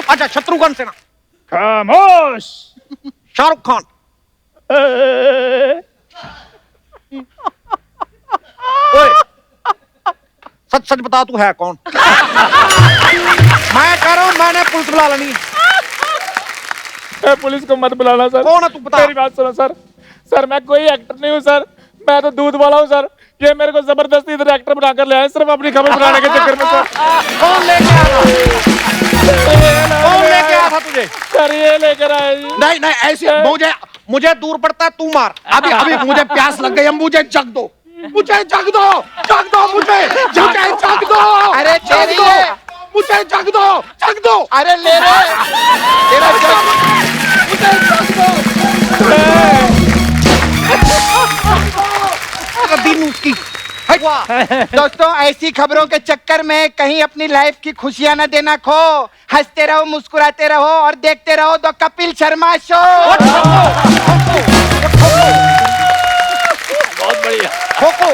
अच्छा, शत्रुघ्न सिन्हा, खामोश। शाहरुख खान, ओए सच सच बता तू है कौन? मैं कह रहा हूँ मैंने पुलिस बुला लेनी है। पुलिस को मत बुलाना सर। कौन है तू बता? मेरी बात सुनो सर। सर मैं कोई एक्टर नहीं हूँ सर, मैं तो दूध वाला हूँ सर। ये मेरे को जबरदस्ती इधर एक्टर बनाकर ले आए सिर्फ अपनी खबर बनाने के चक्कर में सर। कौन लेके आया था? कौन लेके आया था तुझे? सर ये लेकर आए जी। नहीं नहीं ऐसे मुझे दूर पड़ता है, तू मार। अभी अभी मुझे प्यास लग गई है, मुझे जग दो, मुझे जग दो, जग दो मुझे, मुझे जग दो। अरे जग तेरी दो, है। मुझे जग दो, जग दो। अरे ले रे तेरा जग मुझे जग दो। दिन उसकी दोस्तों ऐसी खबरों के चक्कर में कहीं अपनी लाइफ की खुशियां न देना खो। हंसते रहो, मुस्कुराते रहो और देखते रहो द कपिल शर्मा शो। बहुत बढ़िया। खोखो।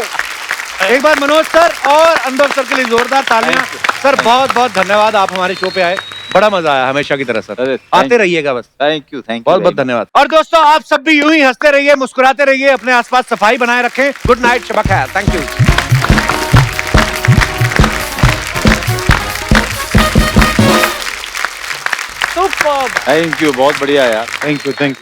एक बार मनोज सर और अनवर सर के लिए जोरदार तालियां। सर बहुत बहुत धन्यवाद, आप हमारे शो पे आए, बड़ा मजा आया हमेशा की तरह सर। आते रहिएगा बस। थैंक यू बहुत बहुत धन्यवाद। और दोस्तों आप सब भी यूं ही हंसते रहिए, मुस्कुराते रहिए, अपने आसपास सफाई बनाए रखें। गुड नाइट, शबा खैर। Thank you. Super. Thank you, बहुत बढ़िया यार। Thank you, thank you.